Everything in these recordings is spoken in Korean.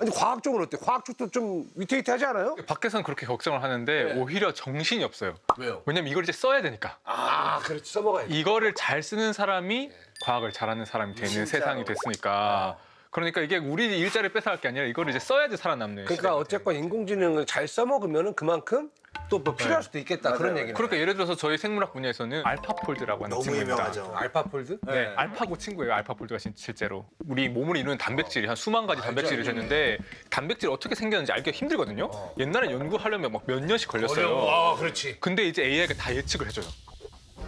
아니 과학적으로 어때? 과학 쪽도 좀 위태위태하지 않아요? 밖에서는 그렇게 걱정을 하는데 네. 오히려 정신이 없어요. 왜요? 왜냐면 이걸 이제 써야 되니까. 아, 그렇지. 써먹어야지. 이거를 잘 쓰는 사람이 과학을 잘하는 사람이 되는 진짜로. 세상이 됐으니까. 그러니까 이게 우리 일자리를 뺏어갈 게 아니라 이거를 이제 써야지 살아남는. 그러니까 시대가 어쨌건 인공지능을 잘 써먹으면 그만큼 또 뭐 필요할 수도 있겠다. 그런 얘기는. 그러니까 예를 들어서 저희 생물학 분야에서는 알파폴드라고 하는 너무 친구입니다. 유명하죠. 알파폴드? 네, 알파고 친구예요. 알파폴드가 실제로 우리 몸을 이루는 단백질이 한 수만 가지 단백질이 되는데 단백질 어떻게 생겼는지 알기가 힘들거든요. 옛날에 연구하려면 막 몇 년씩 걸렸어요. 아, 그렇지. 근데 이제 AI가 다 예측을 해줘요.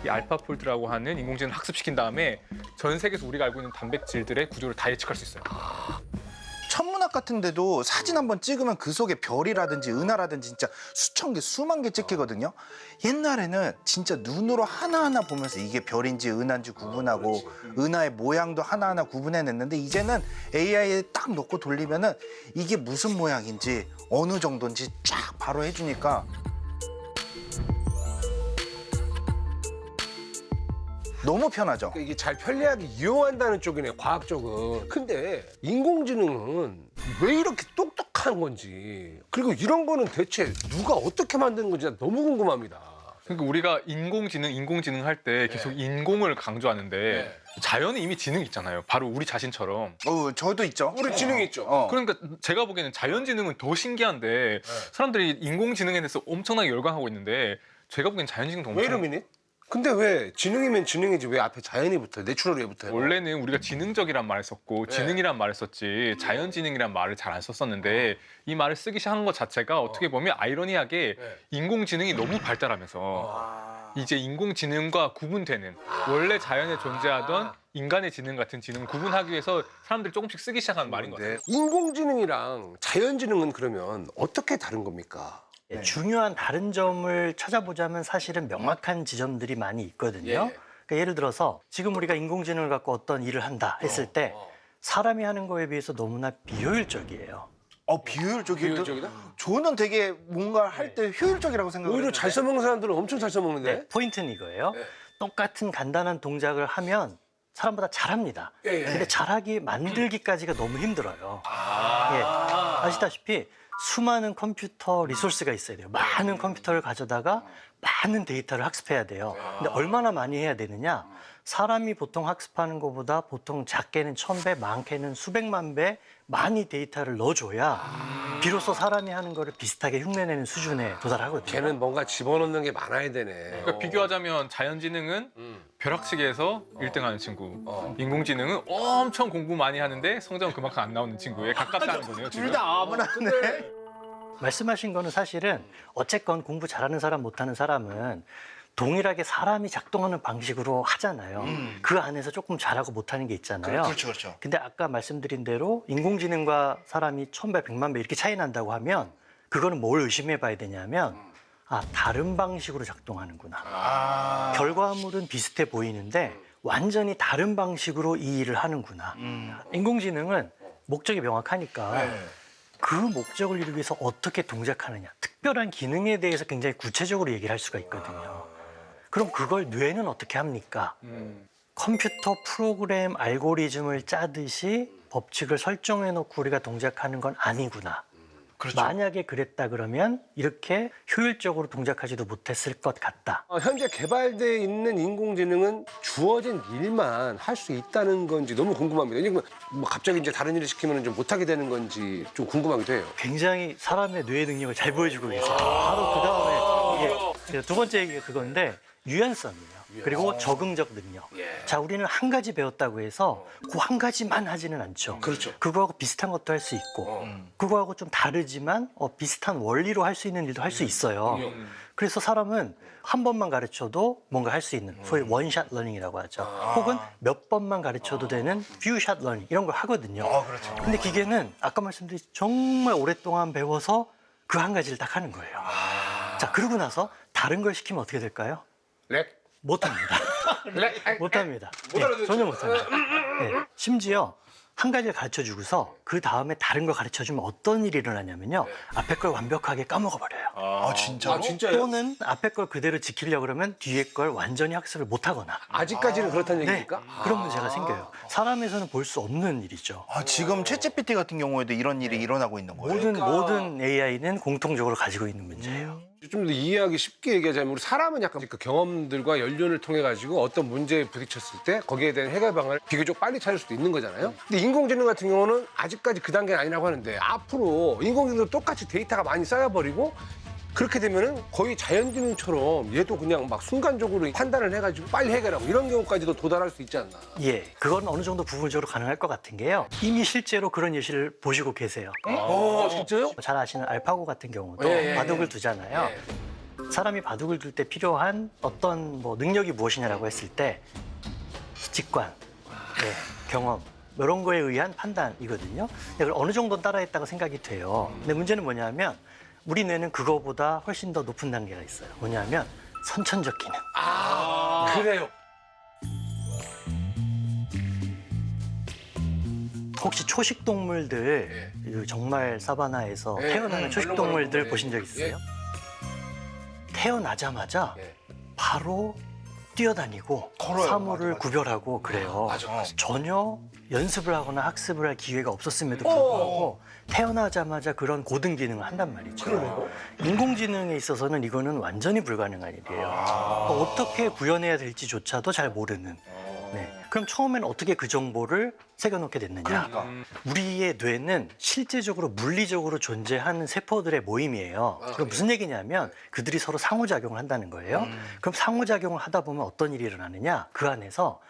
이 알파폴드라고 하는 인공지능을 학습시킨 다음에 전 세계에서 우리가 알고 있는 단백질들의 구조를 다 예측할 수 있어요. 천문학 같은 데도 사진 한번 찍으면 그 속에 별이라든지 은하라든지 진짜 수천 개, 수만 개 찍히거든요. 옛날에는 진짜 눈으로 하나하나 보면서 이게 별인지 은하인지 구분하고 은하의 모양도 하나하나 구분해냈는데 이제는 AI에 딱 넣고 돌리면은 이게 무슨 모양인지 어느 정도인지 쫙 바로 해주니까 너무 편하죠. 이게 잘 편리하게 이용한다는 쪽이네, 과학 쪽은. 근데 인공지능은 왜 이렇게 똑똑한 건지, 그리고 이런 거는 대체 누가 어떻게 만드는 건지 난 너무 궁금합니다. 그러니까 우리가 인공지능 할 때 계속 인공을 강조하는데 자연은 이미 지능이 있잖아요. 바로 우리 자신처럼. 저도 있죠. 우리 지능이 있죠. 그러니까 제가 보기에는 자연지능은 더 신기한데 사람들이 인공지능에 대해서 엄청나게 열광하고 있는데 제가 보기엔 자연지능도 왜 엄청 이러미니? 근데 왜 지능이면 지능이지 왜 앞에 자연이 붙어요? 내추럴이 왜 붙어요? 원래는 우리가 지능적이란 말을 썼고 지능이란 말을 썼지 자연지능이란 말을 잘 안 썼었는데 이 말을 쓰기 시작한 것 자체가 어떻게 보면 아이러니하게 인공지능이 너무 발달하면서 이제 인공지능과 구분되는 원래 자연에 존재하던 인간의 지능 같은 지능을 구분하기 위해서 사람들이 조금씩 쓰기 시작한 말인 것 같아요. 인공지능이랑 자연지능은 그러면 어떻게 다른 겁니까? 네. 중요한 다른 점을 찾아보자면 사실은 명확한 지점들이 많이 있거든요. 그러니까 예를 들어서 지금 우리가 인공지능을 갖고 어떤 일을 한다 했을 때 사람이 하는 거에 비해서 너무나 비효율적이에요. 비효율적이다? 저는 되게 뭔가 할 때 효율적이라고 생각을 오히려 했는데 잘 써먹는 사람들은 엄청 잘 써먹는데? 네, 포인트는 이거예요. 똑같은 간단한 동작을 하면 사람보다 잘합니다. 근데 잘하기 만들기까지가 너무 힘들어요. 아시다시피 수많은 컴퓨터 리소스가 있어야 돼요. 많은 컴퓨터를 가져다가 많은 데이터를 학습해야 돼요. 근데 얼마나 많이 해야 되느냐? 사람이 보통 학습하는 것보다 보통 작게는 1000배, 많게는 수백만 배 많이 데이터를 넣어줘야 비로소 사람이 하는 거를 비슷하게 흉내내는 수준에 도달하거든요. 걔는 뭔가 집어넣는 게 많아야 되네. 그러니까 비교하자면 자연지능은 벼락치기에서 1등하는 친구, 인공지능은 엄청 공부 많이 하는데 성적은 그만큼 안 나오는 친구에 가깝다는 거네요. 지금. 둘 다 아무나 하네. 말씀하신 거는 사실은 어쨌건 공부 잘하는 사람 못하는 사람은 동일하게 사람이 작동하는 방식으로 하잖아요. 그 안에서 조금 잘하고 못하는 게 있잖아요. 그렇죠. 근데 아까 말씀드린 대로 인공지능과 사람이 1000배, 100만 배 이렇게 차이 난다고 하면 그거는 뭘 의심해 봐야 되냐면 다른 방식으로 작동하는구나. 결과물은 비슷해 보이는데 완전히 다른 방식으로 이 일을 하는구나. 인공지능은 목적이 명확하니까 그 목적을 이루기 위해서 어떻게 동작하느냐. 특별한 기능에 대해서 굉장히 구체적으로 얘기를 할 수가 있거든요. 그럼 그걸 뇌는 어떻게 합니까? 컴퓨터 프로그램 알고리즘을 짜듯이 법칙을 설정해 놓고 우리가 동작하는 건 아니구나. 만약에 그랬다 그러면 이렇게 효율적으로 동작하지도 못했을 것 같다. 현재 개발돼 있는 인공지능은 주어진 일만 할 수 있다는 건지 너무 궁금합니다. 왜냐면 뭐 갑자기 이제 다른 일을 시키면 좀 못하게 되는 건지 좀 궁금하기도 해요. 굉장히 사람의 뇌의 능력을 잘 보여주고 계세요. 바로 그 다음에 이게 두 번째 얘기가 그건데 유연성이에요. 그리고 적응적 능력. 자, 우리는 한 가지 배웠다고 해서 그 한 가지만 하지는 않죠. 그렇죠. 그거하고 비슷한 것도 할 수 있고 그거하고 좀 다르지만 비슷한 원리로 할 수 있는 일도 할 수 있어요. 그래서 사람은 한 번만 가르쳐도 뭔가 할 수 있는 소위 원샷 러닝이라고 하죠. 혹은 몇 번만 가르쳐도 되는 퓨샷 러닝 이런 걸 하거든요. 근데 기계는 아까 말씀드린 정말 오랫동안 배워서 그 한 가지를 딱 하는 거예요. 자, 그러고 나서 다른 걸 시키면 어떻게 될까요? 렉? 못합니다. 렉? 못합니다. 전혀 못합니다. 심지어 한 가지를 가르쳐 주고서 그 다음에 다른 걸 가르쳐 주면 어떤 일이 일어나냐면요. 앞에 걸 완벽하게 까먹어 버려요. 아, 진짜로? 아, 진짜요? 또는 앞에 걸 그대로 지키려고 그러면 뒤에 걸 완전히 학습을 못 하거나. 아직까지는 그렇다는 네, 얘기입니까? 그런 문제가 생겨요. 사람에서는 볼 수 없는 일이죠. 아, 지금 챗GPT 같은 경우에도 이런 일이 일어나고 있는 거예요? 모든 AI는 공통적으로 가지고 있는 문제예요. 좀 더 이해하기 쉽게 얘기하자면 우리 사람은 약간 그 경험들과 연륜을 통해 가지고 어떤 문제에 부딪혔을 때 거기에 대한 해결 방안을 비교적 빨리 찾을 수도 있는 거잖아요. 근데 인공지능 같은 경우는 아직까지 그 단계는 아니라고 하는데 앞으로 인공지능도 똑같이 데이터가 많이 쌓여버리고 그렇게 되면은 거의 자연지능처럼 얘도 그냥 막 순간적으로 판단을 해가지고 빨리 해결하고 이런 경우까지도 도달할 수 있지 않나. 예, 그건 어느 정도 부분적으로 가능할 것 같은 게요. 이미 실제로 그런 예시를 보시고 계세요. 진짜요? 잘 아시는 알파고 같은 경우도 예, 예, 바둑을 예. 두잖아요. 사람이 바둑을 둘 때 필요한 어떤 뭐 능력이 무엇이냐라고 했을 때 직관, 예, 경험 이런 거에 의한 판단이거든요. 이걸 어느 정도 따라했다고 생각이 돼요. 근데 문제는 뭐냐면 우리 뇌는 그거보다 훨씬 더 높은 단계가 있어요. 뭐냐면 선천적 기능. 그래요. 혹시 초식 동물들 정말 사바나에서 예. 태어나는 초식 동물들 예. 보신 적 있어요? 태어나자마자 예. 바로 뛰어다니고 걸어요. 사물을 맞아. 구별하고 그래요. 맞아. 전혀 연습을 하거나 학습을 할 기회가 없었음에도 불구하고 태어나자마자 그런 고등 기능을 한단 말이죠. 인공지능에 있어서는 이거는 완전히 불가능한 일이에요. 어떻게 구현해야 될지조차도 잘 모르는. 네. 그럼 처음에는 어떻게 그 정보를 새겨놓게 됐느냐? 그러니까. 우리의 뇌는 실제적으로 물리적으로 존재하는 세포들의 모임이에요. 그럼 무슨 얘기냐면 그들이 서로 상호작용을 한다는 거예요. 그럼 상호작용을 하다 보면 어떤 일이 일어나느냐? 그 안에서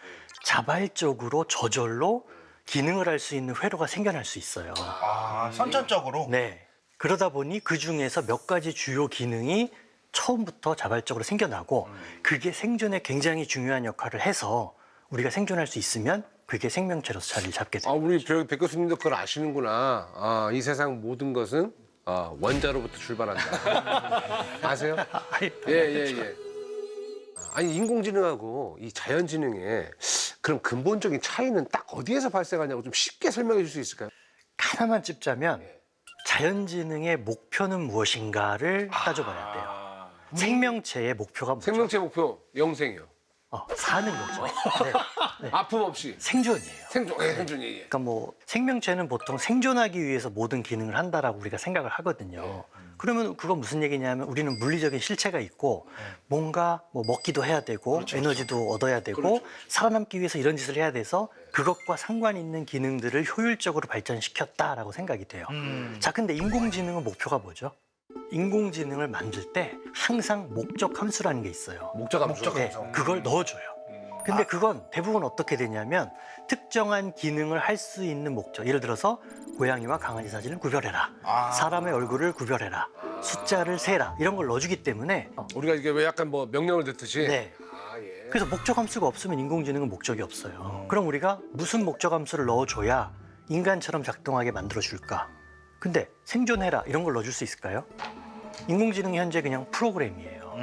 자발적으로 저절로 기능을 할 수 있는 회로가 생겨날 수 있어요. 아, 선천적으로? 네. 그러다 보니 그 중에서 몇 가지 주요 기능이 처음부터 자발적으로 생겨나고 그게 생존에 굉장히 중요한 역할을 해서 우리가 생존할 수 있으면 그게 생명체로서 자리를 잡게 돼요. 우리 백 교수님도 그걸 아시는구나. 이 세상 모든 것은 원자로부터 출발한다. 아세요? 예. 아니 인공지능하고 이 자연지능의 그런 근본적인 차이는 딱 어디에서 발생하냐고 좀 쉽게 설명해 줄 수 있을까요? 하나만 찝자면 자연지능의 목표는 무엇인가를 따져봐야 돼요. 생명체의 목표가 뭐죠? 생명체 목표 영생이요. 사는 거죠. 네. 아픔 없이 생존이에요. 생존. 예. 그러니까 뭐 생명체는 보통 생존하기 위해서 모든 기능을 한다라고 우리가 생각을 하거든요. 그러면 그건 무슨 얘기냐면 우리는 물리적인 실체가 있고 뭔가 뭐 먹기도 해야 되고 에너지도 얻어야 되고 살아남기 위해서 이런 짓을 해야 돼서 그것과 상관 있는 기능들을 효율적으로 발전시켰다라고 생각이 돼요. 자, 근데 인공지능은 목표가 뭐죠? 인공지능을 만들 때 항상 목적 함수라는 게 있어요. 목적 함수. 네, 그걸 넣어줘요. 근데 그건 대부분 어떻게 되냐면 특정한 기능을 할 수 있는 목적. 예를 들어서 고양이와 강아지 사진을 구별해라. 사람의 얼굴을 구별해라. 숫자를 세라. 이런 걸 넣어주기 때문에 우리가 이게 왜 약간 뭐 명령을 듣듯이. 네. 예. 그래서 목적 함수가 없으면 인공지능은 목적이 없어요. 그럼 우리가 무슨 목적 함수를 넣어줘야 인간처럼 작동하게 만들어줄까? 근데 생존해라 이런 걸 넣어줄 수 있을까요? 인공지능이 현재 그냥 프로그램이에요.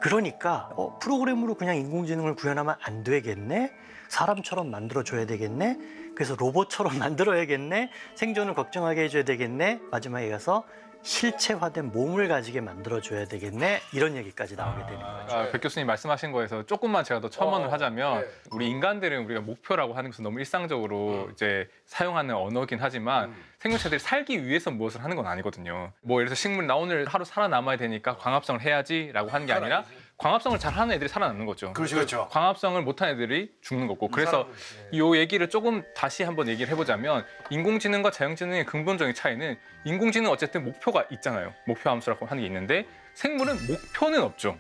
그러니까 프로그램으로 그냥 인공지능을 구현하면 안 되겠네? 사람처럼 만들어줘야 되겠네? 그래서 로봇처럼 만들어야겠네? 생존을 걱정하게 해줘야 되겠네? 마지막에 가서 실체화된 몸을 가지게 만들어줘야 되겠네? 이런 얘기까지 나오게 되는 거죠. 백 교수님 말씀하신 거에서 조금만 제가 더 첨언을 하자면 우리 인간들은 우리가 목표라고 하는 것은 너무 일상적으로 이제 사용하는 언어긴 하지만 생명체들이 살기 위해서 무엇을 하는 건 아니거든요. 뭐 예를 들어서 식물 나 오늘 하루 살아남아야 되니까 광합성을 해야지라고 하는 게 아니라 광합성을 잘 하는 애들이 살아남는 거죠. 그렇죠. 광합성을 못하는 애들이 죽는 거고. 그래서 이 얘기를 조금 다시 한번 얘기를 해보자면 인공지능과 자연지능의 근본적인 차이는 인공지능은 어쨌든 목표가 있잖아요. 목표 함수라고 하는 게 있는데 생물은 목표는 없죠.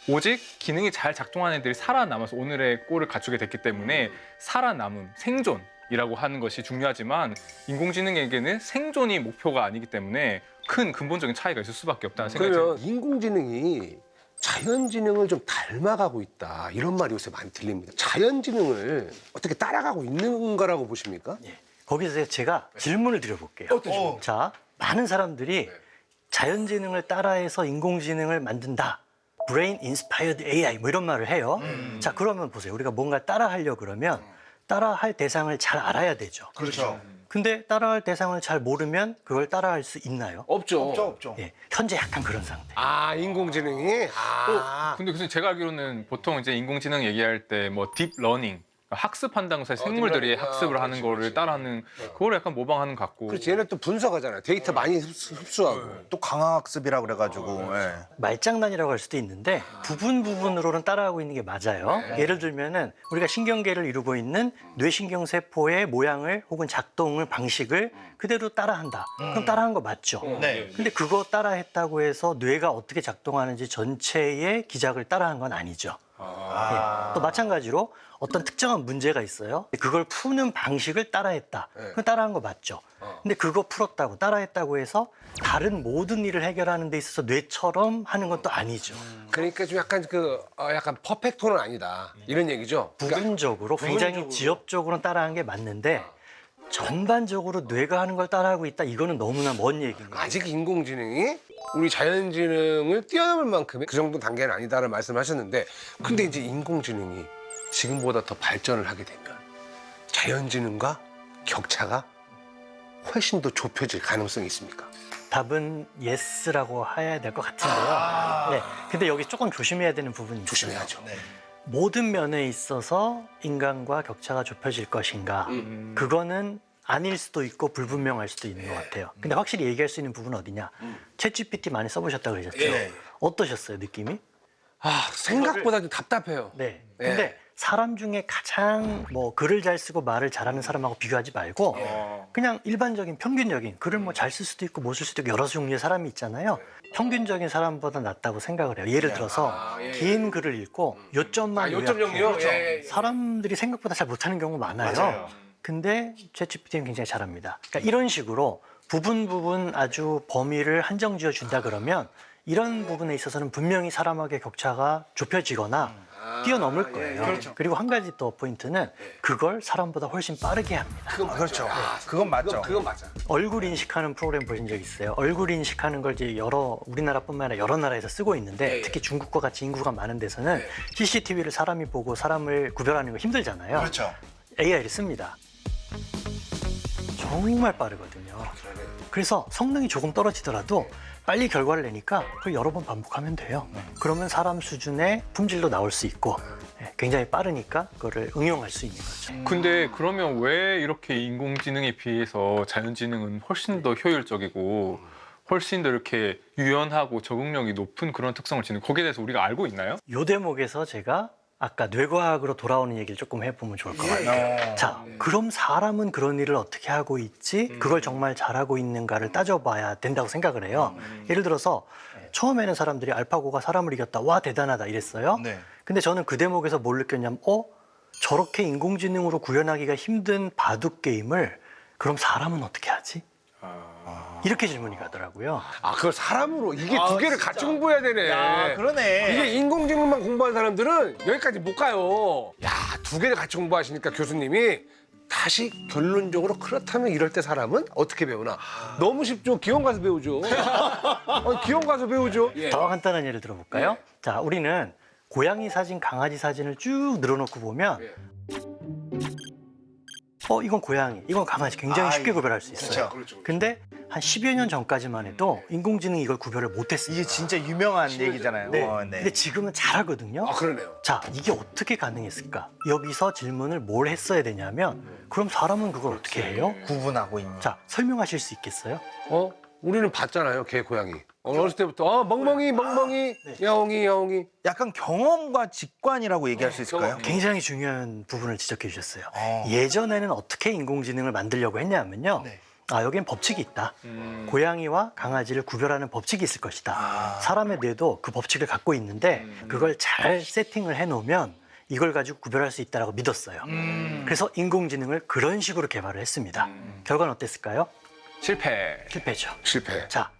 오직 기능이 잘 작동하는 애들이 살아남아서 오늘의 꼴을 갖추게 됐기 때문에 살아남음, 생존이라고 하는 것이 중요하지만 인공지능에게는 생존이 목표가 아니기 때문에 큰 근본적인 차이가 있을 수밖에 없다는 생각이 듭니다. 그러면 인공지능이 자연지능을 좀 닮아가고 있다 이런 말이 요새 많이 들립니다. 자연지능을 어떻게 따라가고 있는 거라고 보십니까? 거기서 제가 질문을 드려볼게요. 어떠죠? 자, 많은 사람들이 자연지능을 따라해서 인공지능을 만든다. Brain Inspired AI 뭐 이런 말을 해요. 자, 그러면 보세요. 우리가 뭔가 따라하려고 그러면 따라할 대상을 잘 알아야 되죠. 그렇죠. 근데 따라할 대상을 잘 모르면 그걸 따라할 수 있나요? 없죠. 없죠. 예, 현재 약간 그런 상태. 아, 인공지능이? 아. 근데 교수님 제가 알기로는 보통 이제 인공지능 얘기할 때 뭐 딥러닝 학습한다면서 생물들이 딥러닝. 학습을 하는 그렇지, 거를 그렇지. 따라하는 그걸 약간 모방하는 것 같고. 그렇지. 얘는 또 분석하잖아요. 데이터 많이 흡수하고. 또 강화학습이라 그래가지고. 예. 말장난이라고 할 수도 있는데 부분으로는 따라하고 있는 게 맞아요. 예를 들면은 우리가 신경계를 이루고 있는 뇌신경세포의 모양을 혹은 작동을 방식을 그대로 따라한다. 그럼 따라한 거 맞죠? 네. 근데 그거 따라했다고 해서 뇌가 어떻게 작동하는지 전체의 기작을 따라한 건 아니죠. 예. 또 마찬가지로 어떤 특정한 문제가 있어요. 그걸 푸는 방식을 따라했다. 그럼 따라한 거 맞죠. 근데 그거 풀었다고 따라했다고 해서 다른 모든 일을 해결하는 데 있어서 뇌처럼 하는 건 또 아니죠. 그러니까 좀 약간 약간 퍼펙토는 아니다. 이런 얘기죠. 그러니까 부분적으로 굉장히 부분적으로. 지엽적으로는 따라한 게 맞는데 전반적으로 뇌가 하는 걸 따라하고 있다. 이거는 너무나 먼 얘기인 거예요. 아직 인공지능이 우리 자연지능을 뛰어넘을 만큼의 그 정도 단계는 아니다라는 말씀하셨는데 근데 이제 인공지능이 지금보다 더 발전을 하게 되면 자연지능과 격차가 훨씬 더 좁혀질 가능성이 있습니까? 답은 예스라고 해야 될 것 같은데요. 네. 근데 여기 조금 조심해야 되는 부분이 있어요. 조심해야죠. 모든 면에 있어서 인간과 격차가 좁혀질 것인가? 그거는 아닐 수도 있고 불분명할 수도 있는 것 같아요. 근데 확실히 얘기할 수 있는 부분은 어디냐? 챗GPT 많이 써보셨다고 그러셨죠? 예. 어떠셨어요, 느낌이? 아, 생각보다 좀 답답해요. 네. 예. 근데 사람 중에 가장 뭐 글을 잘 쓰고 말을 잘하는 사람하고 비교하지 말고 그냥 일반적인 평균적인 글을 뭐 잘 쓸 수도 있고 못 쓸 수도 있고 여러 종류의 사람이 있잖아요. 평균적인 사람보다 낫다고 생각을 해요. 예를 들어서 긴 글을 읽고 요점만 요점용이요? 요약해요. 예, 예. 사람들이 생각보다 잘 못하는 경우가 많아요. 근데 챗GPT는 굉장히 잘합니다. 그러니까 이런 식으로 부분 아주 범위를 한정 지어 준다 그러면 이런 부분에 있어서는 분명히 사람에게 격차가 좁혀지거나 뛰어넘을 거예요. 그리고 한 가지 더 포인트는 그걸 사람보다 훨씬 빠르게 합니다. 그렇죠. 그건 맞죠. 그건 맞아. 얼굴 인식하는 프로그램 보신 적 있어요? 얼굴 인식하는 걸 이제 우리나라뿐만 아니라 여러 나라에서 쓰고 있는데 특히 중국과 같이 인구가 많은 데서는 CCTV를 사람이 보고 사람을 구별하는 거 힘들잖아요. 그렇죠. AI를 씁니다. 정말 빠르거든요. 그래서 성능이 조금 떨어지더라도 빨리 결과를 내니까 그걸 여러 번 반복하면 돼요. 그러면 사람 수준의 품질도 나올 수 있고 굉장히 빠르니까 그거를 응용할 수 있는 거죠. 근데 그러면 왜 이렇게 인공지능에 비해서 자연지능은 훨씬 더 효율적이고 훨씬 더 이렇게 유연하고 적응력이 높은 그런 특성을 지닌 거기에 대해서 우리가 알고 있나요? 이 대목에서 제가 아까 뇌과학으로 돌아오는 얘기를 조금 해보면 좋을 것 같아요. 자, 그럼 사람은 그런 일을 어떻게 하고 있지? 그걸 정말 잘하고 있는가를 따져봐야 된다고 생각을 해요. 예를 들어서 처음에는 사람들이 알파고가 사람을 이겼다. 와, 대단하다 이랬어요. 네. 근데 저는 그 대목에서 뭘 느꼈냐면 저렇게 인공지능으로 구현하기가 힘든 바둑 게임을 그럼 사람은 어떻게 하지? 이렇게 질문이 가더라고요. 아, 그걸 사람으로 이게 두 개를 같이 공부해야 되네. 야, 그러네. 이게 인공지능만 공부한 사람들은 여기까지 못 가요. 야, 두 개를 같이 공부하시니까 교수님이 다시 결론적으로 그렇다면 이럴 때 사람은 어떻게 배우나? 너무 쉽죠. 기원 가서 배우죠. 기원 가서 배우죠. 예. 더 간단한 예를 들어볼까요? 자, 우리는 고양이 사진, 강아지 사진을 쭉 늘어놓고 보면 이건 고양이, 이건 강아지 굉장히 쉽게 구별할 수 있어요. 그렇죠. 근데 한 10여 년 전까지만 해도 인공지능이 이걸 구별을 못했어요. 이게 진짜 유명한 얘기잖아요. 네. 네. 근데 지금은 잘하거든요. 아, 그러네요. 자, 이게 어떻게 가능했을까? 여기서 질문을 뭘 했어야 되냐면 그럼 사람은 그걸 어떻게 해요? 구분하고 있는. 자, 설명하실 수 있겠어요? 우리는 봤잖아요, 개, 고양이. 어렸을 때부터 멍멍이, 야옹이. 약간 경험과 직관이라고 얘기할 수 있을까요? 굉장히 중요한 부분을 지적해 주셨어요. 어. 예전에는 어떻게 인공지능을 만들려고 했냐면요. 네. 여기엔 법칙이 있다. 고양이와 강아지를 구별하는 법칙이 있을 것이다. 사람의 뇌도 그 법칙을 갖고 있는데 그걸 잘 세팅을 해놓으면 이걸 가지고 구별할 수 있다고 믿었어요. 그래서 인공지능을 그런 식으로 개발을 했습니다. 결과는 어땠을까요? 실패죠. 실패. 자,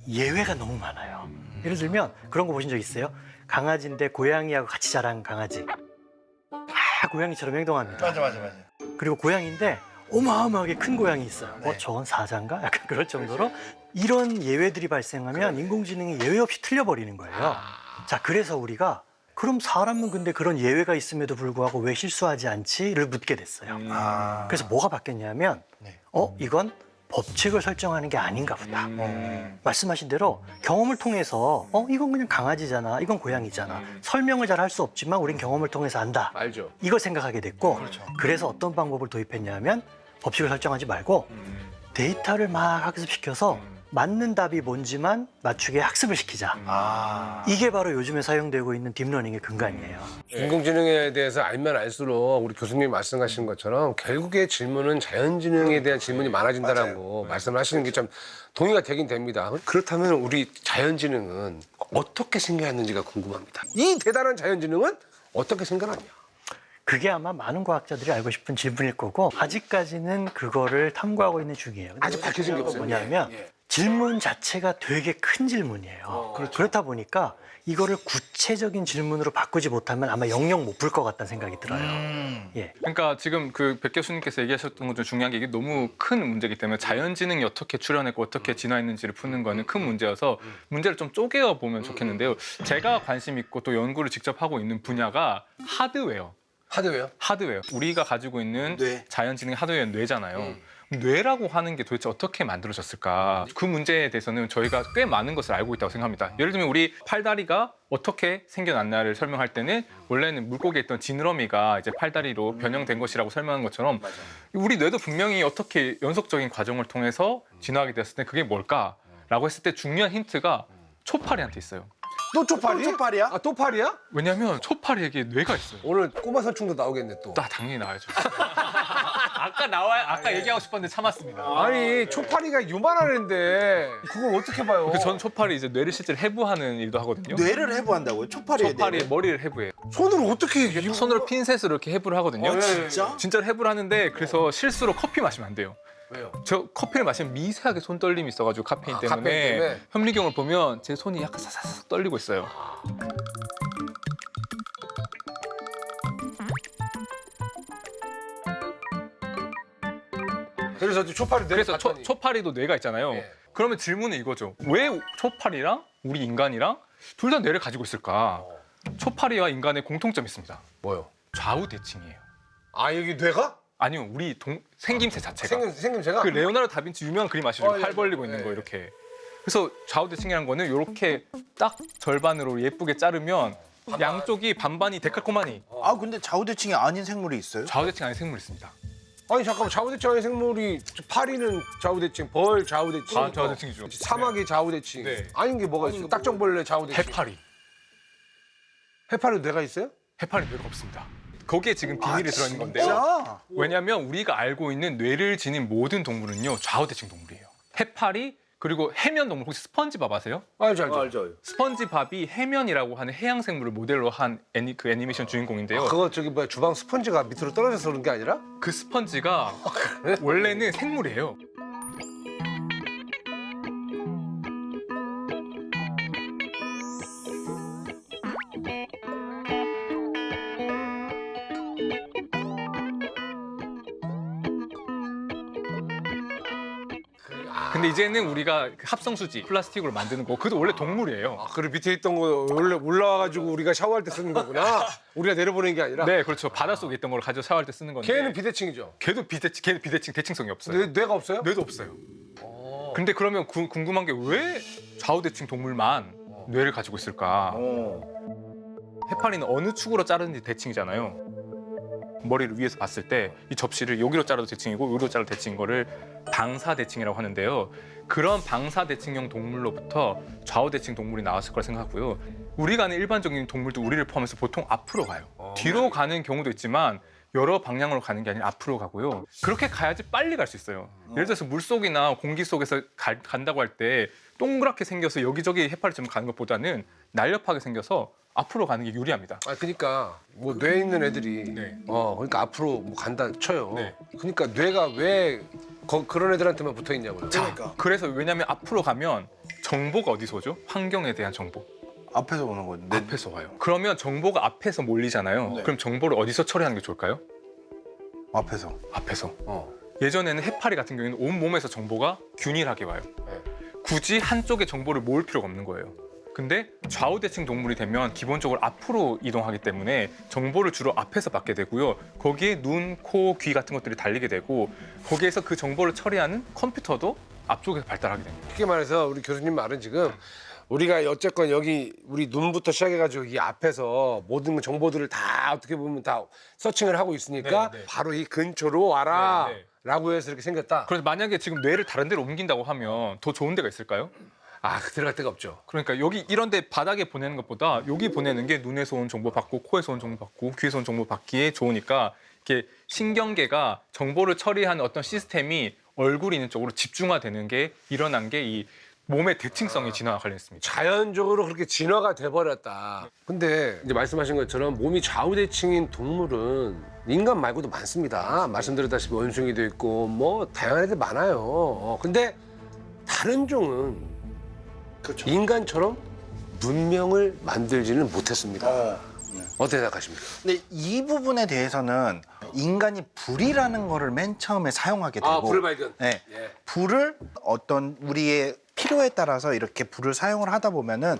예외가 너무 많아요. 예를 들면 그런 거 보신 적 있어요? 강아지인데 고양이하고 같이 자란 강아지. 고양이처럼 행동합니다. 맞아. 그리고 고양이인데 어마어마하게 큰 고양이 있어요. 저건 사자인가? 약간 그럴 정도로 이런 예외들이 발생하면 인공지능이 예외 없이 틀려버리는 거예요. 자, 그래서 우리가 그럼 사람은 근데 그런 예외가 있음에도 불구하고 왜 실수하지 않지?를 묻게 됐어요. 그래서 뭐가 바뀌었냐면 네. 이건 법칙을 설정하는 게 아닌가 보다. 말씀하신 대로 경험을 통해서 이건 그냥 강아지잖아, 이건 고양이잖아. 설명을 잘 할 수 없지만 우린 경험을 통해서 안다. 알죠. 이걸 생각하게 됐고 그래서 어떤 방법을 도입했냐면 법칙을 설정하지 말고 데이터를 막 학습시켜서 맞는 답이 뭔지만 맞추게 학습을 시키자. 이게 바로 요즘에 사용되고 있는 딥러닝의 근간이에요. 인공지능에 대해서 알면 알수록 우리 교수님이 말씀하신 것처럼 결국에 질문은 자연지능에 대한 질문이 많아진다라고 말씀을 하시는 게 참 동의가 되긴 됩니다. 그렇다면 우리 자연지능은 어떻게 생겨났는지가 궁금합니다. 이 대단한 자연지능은 어떻게 생겨났냐? 그게 아마 많은 과학자들이 알고 싶은 질문일 거고 아직까지는 그거를 탐구하고 있는 중이에요. 근데 아직 밝혀진 게 없어요. 뭐냐면 질문 자체가 되게 큰 질문이에요. 그렇다 보니까 이거를 구체적인 질문으로 바꾸지 못하면 아마 영영 못 풀 것 같다는 생각이 들어요. 예. 그러니까 지금 그 백 교수님께서 얘기하셨던 것 중 중요한 게 이게 너무 큰 문제이기 때문에 자연지능이 어떻게 출현했고 어떻게 진화했는지를 푸는 거는 큰 문제여서 문제를 좀 쪼개어 보면 좋겠는데요. 제가 관심 있고 또 연구를 직접 하고 있는 분야가 하드웨어. 하드웨어? 우리가 가지고 있는 뇌. 자연지능 하드웨어는 뇌잖아요. 뇌라고 하는 게 도대체 어떻게 만들어졌을까? 그 문제에 대해서는 저희가 꽤 많은 것을 알고 있다고 생각합니다. 예를 들면 우리 팔다리가 어떻게 생겨났나를 설명할 때는 원래는 물고기에 있던 지느러미가 이제 팔다리로 변형된 것이라고 설명한 것처럼 우리 뇌도 분명히 어떻게 연속적인 과정을 통해서 진화하게 됐을 때 그게 뭘까라고 했을 때 중요한 힌트가 초파리한테 있어요. 또 초파리? 또 초파리야? 아, 또 파리야? 왜냐하면 초파리에게 뇌가 있어요. 오늘 꼬마 설충도 나오겠네 또. 나 당연히 나와야죠. 아까 얘기하고 싶었는데 참았습니다. 아니 초파리가 요만한 애인데 그걸 어떻게 봐요? 전 초파리 이제 뇌를 실제로 해부하는 일도 하거든요. 뇌를 해부한다고요? 초파리의 초파리의 뇌를? 머리를 해부해요. 손으로 어떻게 손으로 핀셋으로 이렇게 해부를 하거든요. 진짜? 진짜로 해부를 하는데 그래서 실수로 커피 마시면 안 돼요. 왜요? 저 커피를 마시면 미세하게 손 떨림이 있어가지고 카페인 때문에, 카페인 때문에? 현미경을 보면 제 손이 약간 사사삭 떨리고 있어요. 그래서 초파리 뇌를 그래서 봤더니 초파리도 뇌가 있잖아요. 네. 그러면 질문은 이거죠. 왜 초파리랑 우리 인간이랑 둘 다 뇌를 가지고 있을까? 초파리와 인간의 공통점이 있습니다. 뭐요? 좌우 대칭이에요. 아 여기 뇌가? 아니요, 우리 생김새 자체가. 생김새가? 그 레오나르도 다빈치 유명한 그림 아시죠? 예, 팔 벌리고 있는 예. 거 이렇게. 그래서 좌우 대칭이라는 거는 이렇게 딱 절반으로 예쁘게 자르면 양쪽이 반반이 데칼코마니. 아 근데 좌우대칭이 아닌 생물이 있어요? 좌우 대칭 안에 생물이 있습니다. 아니 잠깐만 좌우대칭 아닌 생물이 파리는 좌우대칭, 벌 좌우대칭, 아, 좌우대칭이죠. 사마귀 좌우대칭. 네. 아닌 게 뭐가 있어요? 딱정벌레 좌우대칭. 해파리. 해파리 뇌가 있어요? 해파리 뇌가 없습니다. 거기에 지금 비밀이 들어있는 건데요. 진짜? 왜냐하면 우리가 알고 있는 뇌를 지닌 모든 동물은요 좌우대칭 동물이에요. 해파리 그리고 해면 동물 혹시 스펀지밥 아세요? 알죠. 스펀지밥이 해면이라고 하는 해양 생물을 모델로 한 그 애니메이션 주인공인데요. 그거 저기 뭐야 주방 스펀지가 밑으로 떨어져서 그런 게 아니라? 그 스펀지가 원래는 생물이에요. 근데 이제는 우리가 그 합성수지 플라스틱으로 만드는 거 그것도 원래 동물이에요. 아, 그래 밑에 있던 거 원래 올라와가지고 우리가 샤워할 때 쓰는 거구나. 우리가 내려보내는 게 아니라. 네, 그렇죠. 바닷속에 있던 걸 가지고 샤워할 때 쓰는 건데. 걔는 비대칭이죠. 걔는 비대칭, 대칭성이 없어요. 뇌가 없어요? 뇌도 없어요. 근데 그러면 궁금한 게 왜 좌우대칭 동물만 뇌를 가지고 있을까? 해파리는 어느 축으로 자르는지 대칭이잖아요. 머리를 위에서 봤을 때 이 접시를 여기로 자라도 대칭이고 여기로 자라도 대칭인 거를 방사대칭이라고 하는데요. 그런 방사대칭형 동물로부터 좌우대칭 동물이 나왔을 거라 생각하고요. 우리가 아는 일반적인 동물도 우리를 포함해서 보통 앞으로 가요. 뒤로 가는 경우도 있지만 여러 방향으로 가는 게 아니라 앞으로 가고요. 그렇게 가야지 빨리 갈 수 있어요. 예를 들어서 물속이나 공기 속에서 간다고 할 때 동그랗게 생겨서 여기저기 해파리처럼 가는 것보다는 날렵하게 생겨서 앞으로 가는 게 유리합니다. 아 그러니까 뭐 뇌에 있는 애들이 네. 그러니까 앞으로 뭐 간다 쳐요. 네. 그러니까 뇌가 왜 그런 애들한테만 붙어 있냐고요. 그러니까 그래서 왜냐하면 앞으로 가면 정보가 어디서 오죠? 환경에 대한 정보. 앞에서 오는 건데 앞에서 와요. 그러면 정보가 앞에서 몰리잖아요. 네. 그럼 정보를 어디서 처리하는 게 좋을까요? 앞에서 앞에서. 어. 예전에는 해파리 같은 경우에는 온 몸에서 정보가 균일하게 와요. 네. 굳이 한쪽에 정보를 모을 필요가 없는 거예요. 근데 좌우대칭 동물이 되면 기본적으로 앞으로 이동하기 때문에 정보를 주로 앞에서 받게 되고요. 거기에 눈, 코, 귀 같은 것들이 달리게 되고 거기에서 그 정보를 처리하는 컴퓨터도 앞쪽에서 발달하게 됩니다. 쉽게 말해서 우리 교수님 말은 지금 우리가 어쨌건 여기 우리 눈부터 시작해가지고 이 앞에서 모든 정보들을 다 어떻게 보면 다 서칭을 하고 있으니까 네, 네. 바로 이 근처로 와라 네, 네. 라고 해서 이렇게 생겼다. 그래서 만약에 지금 뇌를 다른 데로 옮긴다고 하면 더 좋은 데가 있을까요? 아, 들어갈 데가 없죠. 그러니까 여기 이런 데 바닥에 보내는 것보다 여기 보내는 게 눈에서 온 정보 받고 코에서 온 정보 받고 귀에서 온 정보 받기에 좋으니까 이렇게 신경계가 정보를 처리하는 어떤 시스템이 얼굴이 있는 쪽으로 집중화되는 게 일어난 게 이 몸의 대칭성이 진화와 관련했습니다. 자연적으로 그렇게 진화가 돼버렸다. 근데 이제 말씀하신 것처럼 몸이 좌우대칭인 동물은 인간 말고도 많습니다. 말씀드렸다시피 원숭이도 있고 뭐 다양한 애들 많아요. 근데 다른 종은 그렇죠. 인간처럼 문명을 만들지는 못했습니다. 어떻게 생각하십니까? 근데 이 부분에 대해서는 인간이 불이라는 거를 맨 처음에 사용하게 되고 불을 발견. 네. 예. 불을 어떤 우리의 필요에 따라서 이렇게 불을 사용을 하다 보면은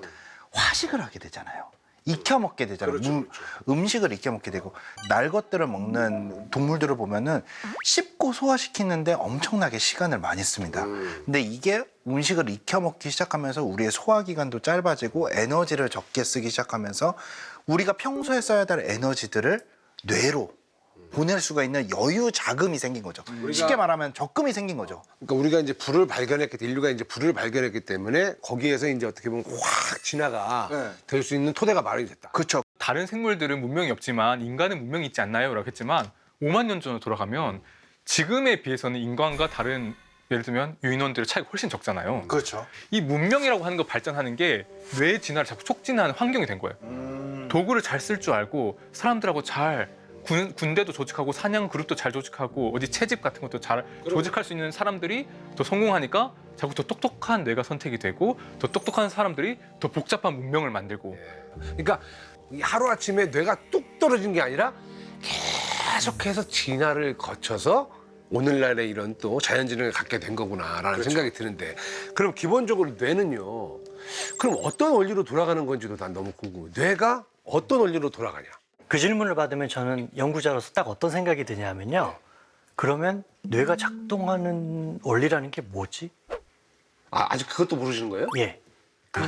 화식을 하게 되잖아요. 익혀 먹게 되잖아요. 그렇죠. 음식을 익혀 먹게 되고 날 것들을 먹는 동물들을 보면은 씹고 소화시키는데 엄청나게 시간을 많이 씁니다. 근데 이게 음식을 익혀 먹기 시작하면서 우리의 소화기간도 짧아지고 에너지를 적게 쓰기 시작하면서 우리가 평소에 써야 될 에너지들을 뇌로 보낼 수가 있는 여유 자금이 생긴 거죠. 쉽게 말하면 적금이 생긴 거죠. 그러니까 우리가 이제 불을 발견했기 때문에 인류가 이제 불을 발견했기 때문에 거기에서 이제 어떻게 보면 확 진화가 네. 될 수 있는 토대가 마련됐다. 그렇죠. 다른 생물들은 문명이 없지만 인간은 문명이 있지 않나요? 라고 했지만 5만 년 전으로 돌아가면 지금에 비해서는 인간과 다른 예를 들면 유인원들의 차이가 훨씬 적잖아요. 그렇죠. 이 문명이라고 하는 거 발전하는 게 뇌의 진화를 자꾸 촉진하는 환경이 된 거예요. 도구를 잘 쓸 줄 알고 사람들하고 잘 군대도 조직하고 사냥 그룹도 잘 조직하고 어디 채집 같은 것도 잘 조직할 수 있는 사람들이 더 성공하니까 자꾸 더 똑똑한 뇌가 선택이 되고 더 똑똑한 사람들이 더 복잡한 문명을 만들고 그러니까 하루아침에 뇌가 뚝 떨어진 게 아니라 계속해서 진화를 거쳐서 오늘날의 이런 또 자연지능을 갖게 된 거구나라는 생각이 드는데 그럼 기본적으로 뇌는요. 그럼 어떤 원리로 돌아가는 건지도 난 너무 궁금해. 뇌가 어떤 원리로 돌아가냐? 그 질문을 받으면 저는 연구자로서 딱 어떤 생각이 드냐면요. 그러면 뇌가 작동하는 원리라는 게 뭐지? 아직 그것도 모르시는 거예요? 예. 그게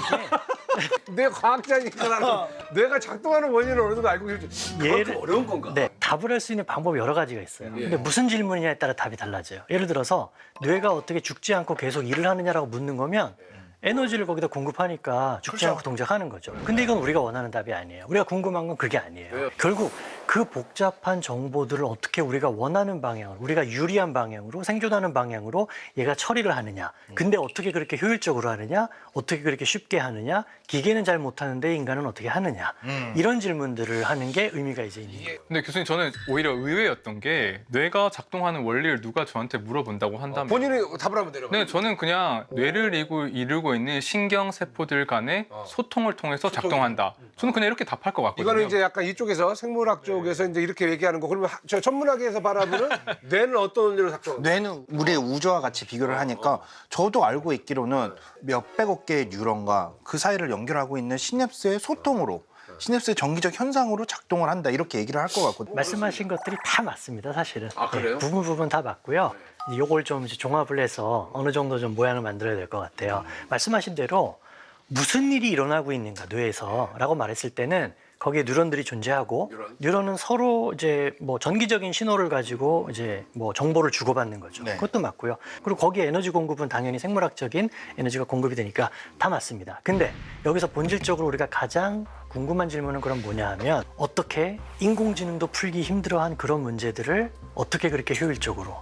뇌 과학자니까 나는 뇌가 작동하는 원리를 어느 정도 알고 계시죠. 그만큼 어려운 건가? 네, 답을 할 수 있는 방법이 여러 가지가 있어요. 근데 무슨 질문이냐에 따라 답이 달라져요. 예를 들어서 뇌가 어떻게 죽지 않고 계속 일을 하느냐라고 묻는 거면 에너지를 거기다 공급하니까 죽지 않고 동작하는 거죠. 근데 이건 우리가 원하는 답이 아니에요. 우리가 궁금한 건 그게 아니에요. 결국 그 복잡한 정보들을 어떻게 우리가 원하는 방향으로, 우리가 유리한 방향으로, 생존하는 방향으로 얘가 처리를 하느냐. 근데 어떻게 그렇게 효율적으로 하느냐? 어떻게 그렇게 쉽게 하느냐? 기계는 잘 못하는데 인간은 어떻게 하느냐? 이런 질문들을 하는 게 의미가 이제 있는 거예요. 근데 교수님 저는 오히려 의외였던 게 뇌가 작동하는 원리를 누가 저한테 물어본다고 한다면 본인이 답을 한번 내려봐. 네, 저는 그냥 뇌를 이루고 있는 신경세포들 간의 소통을 통해서 작동한다. 저는 그냥 이렇게 답할 것 같거든요. 이거는 이제 약간 이쪽에서 생물학 쪽에서 이제 이렇게 얘기하는 거. 그러면 저 천문학에서 바라보는 뇌는 어떤 원리로 작동하는 뇌는 우리의 우주와 같이 비교를 하니까 저도 알고 있기로는 몇백억 개의 뉴런과 그 사이를 연결하고 있는 시냅스의 소통으로 시냅스의 정기적 현상으로 작동을 한다 이렇게 얘기를 할 것 같거든요. 말씀하신 것들이 다 맞습니다, 사실은. 아, 그래요? 부분 다 맞고요. 이걸 좀 이제 종합을 해서 어느 정도 좀 모양을 만들어야 될 것 같아요. 말씀하신 대로 무슨 일이 일어나고 있는가 뇌에서라고 말했을 때는 거기에 뉴런들이 존재하고 뉴런은 서로 이제 뭐 전기적인 신호를 가지고 이제 뭐 정보를 주고받는 거죠. 네. 그것도 맞고요. 그리고 거기에 에너지 공급은 당연히 생물학적인 에너지가 공급이 되니까 다 맞습니다. 근데 여기서 본질적으로 우리가 가장 궁금한 질문은 그럼 뭐냐 하면 어떻게 인공지능도 풀기 힘들어한 그런 문제들을 어떻게 그렇게 효율적으로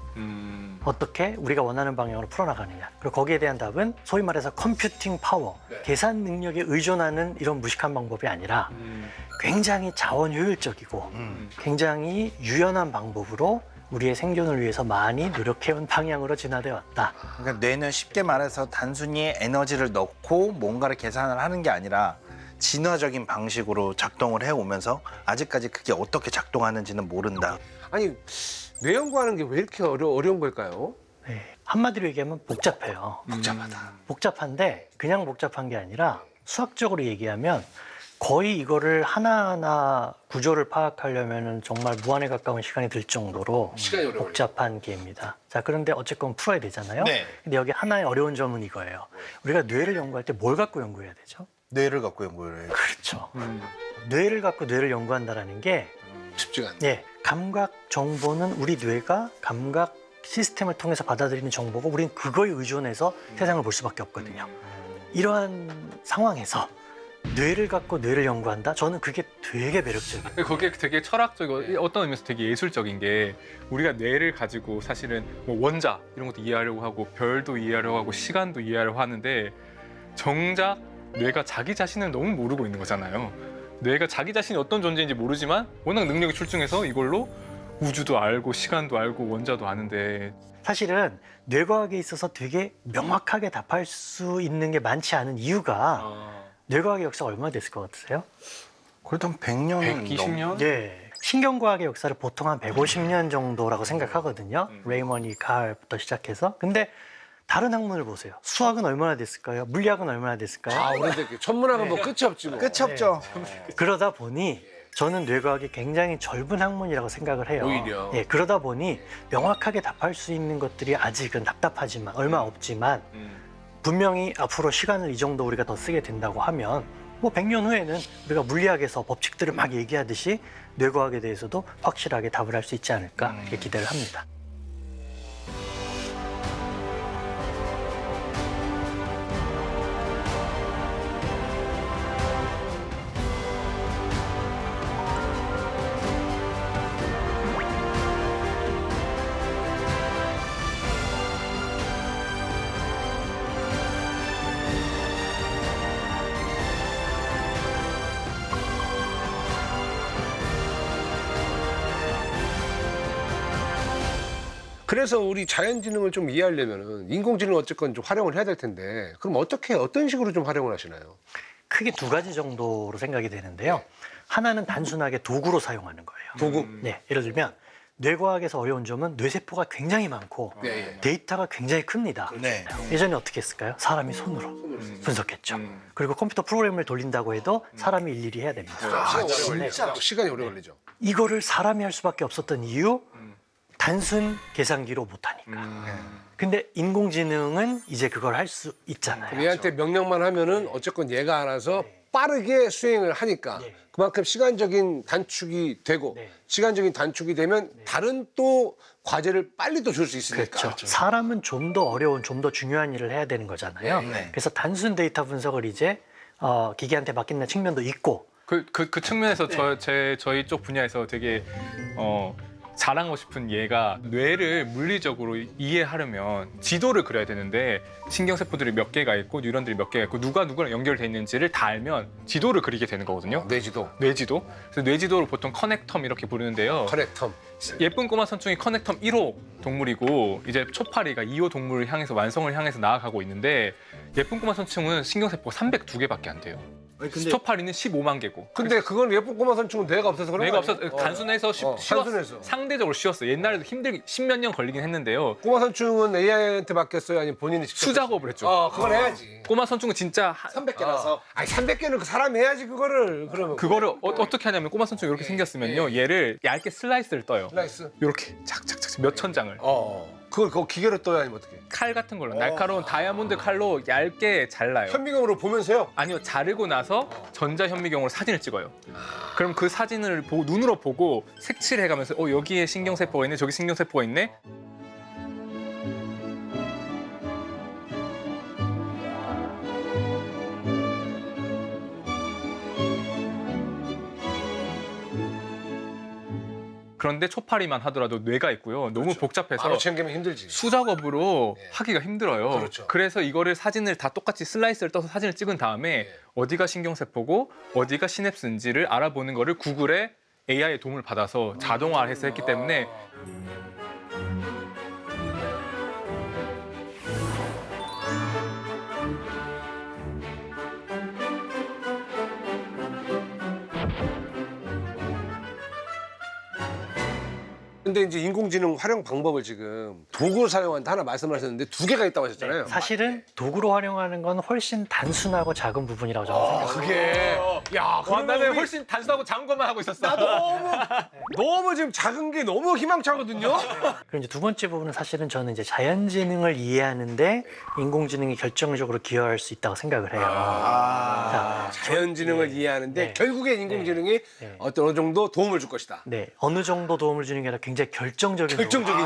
어떻게 우리가 원하는 방향으로 풀어나가느냐. 그리고 거기에 대한 답은 소위 말해서 컴퓨팅 파워, 계산 능력에 의존하는 이런 무식한 방법이 아니라 굉장히 자원 효율적이고 굉장히 유연한 방법으로 우리의 생존을 위해서 많이 노력해온 방향으로 진화되어 왔다. 그러니까 뇌는 쉽게 말해서 단순히 에너지를 넣고 뭔가를 계산을 하는 게 아니라 진화적인 방식으로 작동을 해오면서 아직까지 그게 어떻게 작동하는지는 모른다. 아니 뇌 연구하는 게 왜 이렇게 어려운 걸까요? 네, 한마디로 얘기하면 복잡해요. 복잡하다. 복잡한데 그냥 복잡한 게 아니라 수학적으로 얘기하면 거의 이거를 하나하나 구조를 파악하려면 정말 무한에 가까운 시간이 들 정도로 시간이 오래 걸려요. 복잡한 게임이다. 자, 그런데 어쨌건 풀어야 되잖아요. 네. 근데 여기 하나의 어려운 점은 이거예요. 우리가 뇌를 연구할 때 뭘 갖고 연구해야 되죠? 뇌를 갖고 연구를 해요. 그렇죠. 뇌를 갖고 뇌를 연구한다라는 게 쉽지가 않네. 예, 감각 정보는 우리 뇌가 감각 시스템을 통해서 받아들이는 정보고 우리는 그거에 의존해서 세상을 볼 수밖에 없거든요. 이러한 상황에서 뇌를 갖고 뇌를 연구한다? 저는 그게 되게 매력적이에요. 그게 되게 철학적이고 어떤 의미에서 되게 예술적인 게 우리가 뇌를 가지고 사실은 뭐 원자 이런 것도 이해하려고 하고 별도 이해하려고 하고 시간도 이해하려고 하는데 정작 뇌가 자기 자신을 너무 모르고 있는 거잖아요. 뇌가 자기 자신이 어떤 존재인지 모르지만 워낙 능력이 출중해서 이걸로 우주도 알고 시간도 알고 원자도 아는데 사실은 뇌과학에 있어서 되게 명확하게 답할 수 있는 게 많지 않은 이유가 뇌과학의 역사가 얼마나 됐을 것 같으세요? 그래도 한 100년 120년? 예. 신경과학의 역사를 보통 한 150년 정도라고 생각하거든요. 레이머니 카할부터 시작해서. 근데 다른 학문을 보세요. 수학은 얼마나 됐을까요? 물리학은 얼마나 됐을까요? 아, 오래됐게. 천문학은 뭐 끝이 없지 뭐. 끝이 없죠. 그러다 보니 저는 뇌과학이 굉장히 젊은 학문이라고 생각을 해요. 오히려. 예, 그러다 보니 명확하게 답할 수 있는 것들이 아직은 답답하지만 얼마 없지만 분명히 앞으로 시간을 이 정도 우리가 더 쓰게 된다고 하면 뭐 100년 후에는 우리가 물리학에서 법칙들을 막 얘기하듯이 뇌과학에 대해서도 확실하게 답을 할 수 있지 않을까 이렇게 기대를 합니다. 그래서 우리 자연지능을 좀 이해하려면은 인공지능을 어쨌건 좀 활용을 해야 될 텐데 그럼 어떤 식으로 좀 활용을 하시나요? 크게 두 가지 정도로 생각이 되는데요. 하나는 단순하게 도구로 사용하는 거예요. 도구? 네, 예를 들면 뇌과학에서 어려운 점은 뇌세포가 굉장히 많고 네. 데이터가 굉장히 큽니다. 네. 예전에 어떻게 했을까요? 사람이 손으로 분석했죠. 그리고 컴퓨터 프로그램을 돌린다고 해도 사람이 일일이 해야 됩니다. 시간이 오래 걸리죠. 이거를 사람이 할 수밖에 없었던 이유, 단순 계산기로 못하니까. 근데 인공지능은 이제 그걸 할 수 있잖아요. 얘한테 명령만 하면은 어쨌건 얘가 알아서 빠르게 수행을 하니까 네. 그만큼 시간적인 단축이 되고 네. 시간적인 단축이 되면 다른 또 과제를 빨리 또 줄 수 있으니까. 그렇죠. 사람은 좀 더 어려운, 좀 더 중요한 일을 해야 되는 거잖아요. 네. 그래서 단순 데이터 분석을 이제 기계한테 맡기는 측면도 있고. 그 측면에서 저희 쪽 분야에서 되게 자랑하고 싶은 예가 뇌를 물리적으로 이해하려면 지도를 그려야 되는데 신경세포들이 몇 개가 있고 뉴런들이 몇 개가 있고 누가 누구랑 연결돼 있는지를 다 알면 지도를 그리게 되는 거거든요. 뇌지도, 뇌지도. 그래서 뇌지도를 보통 커넥텀 이렇게 부르는데요. 커넥텀. 예쁜 꼬마 선충이 커넥텀 1호 동물이고 이제 초파리가 2호 동물을 향해서 완성을 향해서 나아가고 있는데 예쁜 꼬마 선충은 신경세포가 302개밖에 안 돼요. 초파리는 15만 개고. 근데 그건 예쁜 꼬마 선충은 뇌가 없어서 그런 뇌가 거 없어 아니에요? 단순해서 쉬웠어. 단순해서. 상대적으로 쉬웠어. 옛날에도 힘들게 10몇 년 걸리긴 했는데요. 꼬마 선충은 AI한테 맡겼어요? 아니면 본인이 직접? 수작업을 했죠. 그걸 해야지. 꼬마 선충은 진짜 300개라서. 아니 300개는 그 사람이 해야지 그거를. 그러면 그거를 어떻게 하냐면 꼬마 선충이 이렇게 생겼으면요. 얘를 얇게 슬라이스를 떠요. 슬라이스. 이렇게 착착착 몇천 장을. 그거 기계로 떠야 아니면 어떻게? 칼 같은 걸로 날카로운 다이아몬드 칼로 얇게 잘라요. 현미경으로 보면서요? 아니요, 자르고 나서 전자현미경으로 사진을 찍어요. 그럼 그 사진을 눈으로 보고 색칠해가면서 여기에 신경세포가 있네, 저기 신경세포가 있네. 그런데 초파리만 하더라도 뇌가 있고요. 너무 복잡해서 바로 챙기면 힘들지. 수작업으로 하기가 힘들어요. 그렇죠. 그래서 이거를 사진을 다 똑같이 슬라이스를 떠서 사진을 찍은 다음에 어디가 신경세포고 어디가 시냅스인지를 알아보는 거를 구글에 AI의 도움을 받아서 자동화해서 했기 때문에 근데 이제 인공지능 활용 방법을 지금 도구를 사용한다 하나 말씀하셨는데 두 개가 있다고 하셨잖아요. 사실은 도구로 활용하는 건 훨씬 단순하고 작은 부분이라고 저는 생각합니다. 그게 야, 와, 그러면 나는 우리 훨씬 단순하고 작은 것만 하고 있었어. 너무 지금 작은 게 너무 희망차거든요. 그리고 이제 두 번째 부분은 사실은 저는 이제 자연지능을 이해하는데 인공지능이 결정적으로 기여할 수 있다고 생각을 해요. 자, 자연지능을 이해하는데 네. 결국엔 인공지능이 네. 어느 정도 도움을 줄 것이다. 네, 어느 정도 도움을 주는 게 아니라 굉장히 결정적인 결정적이요?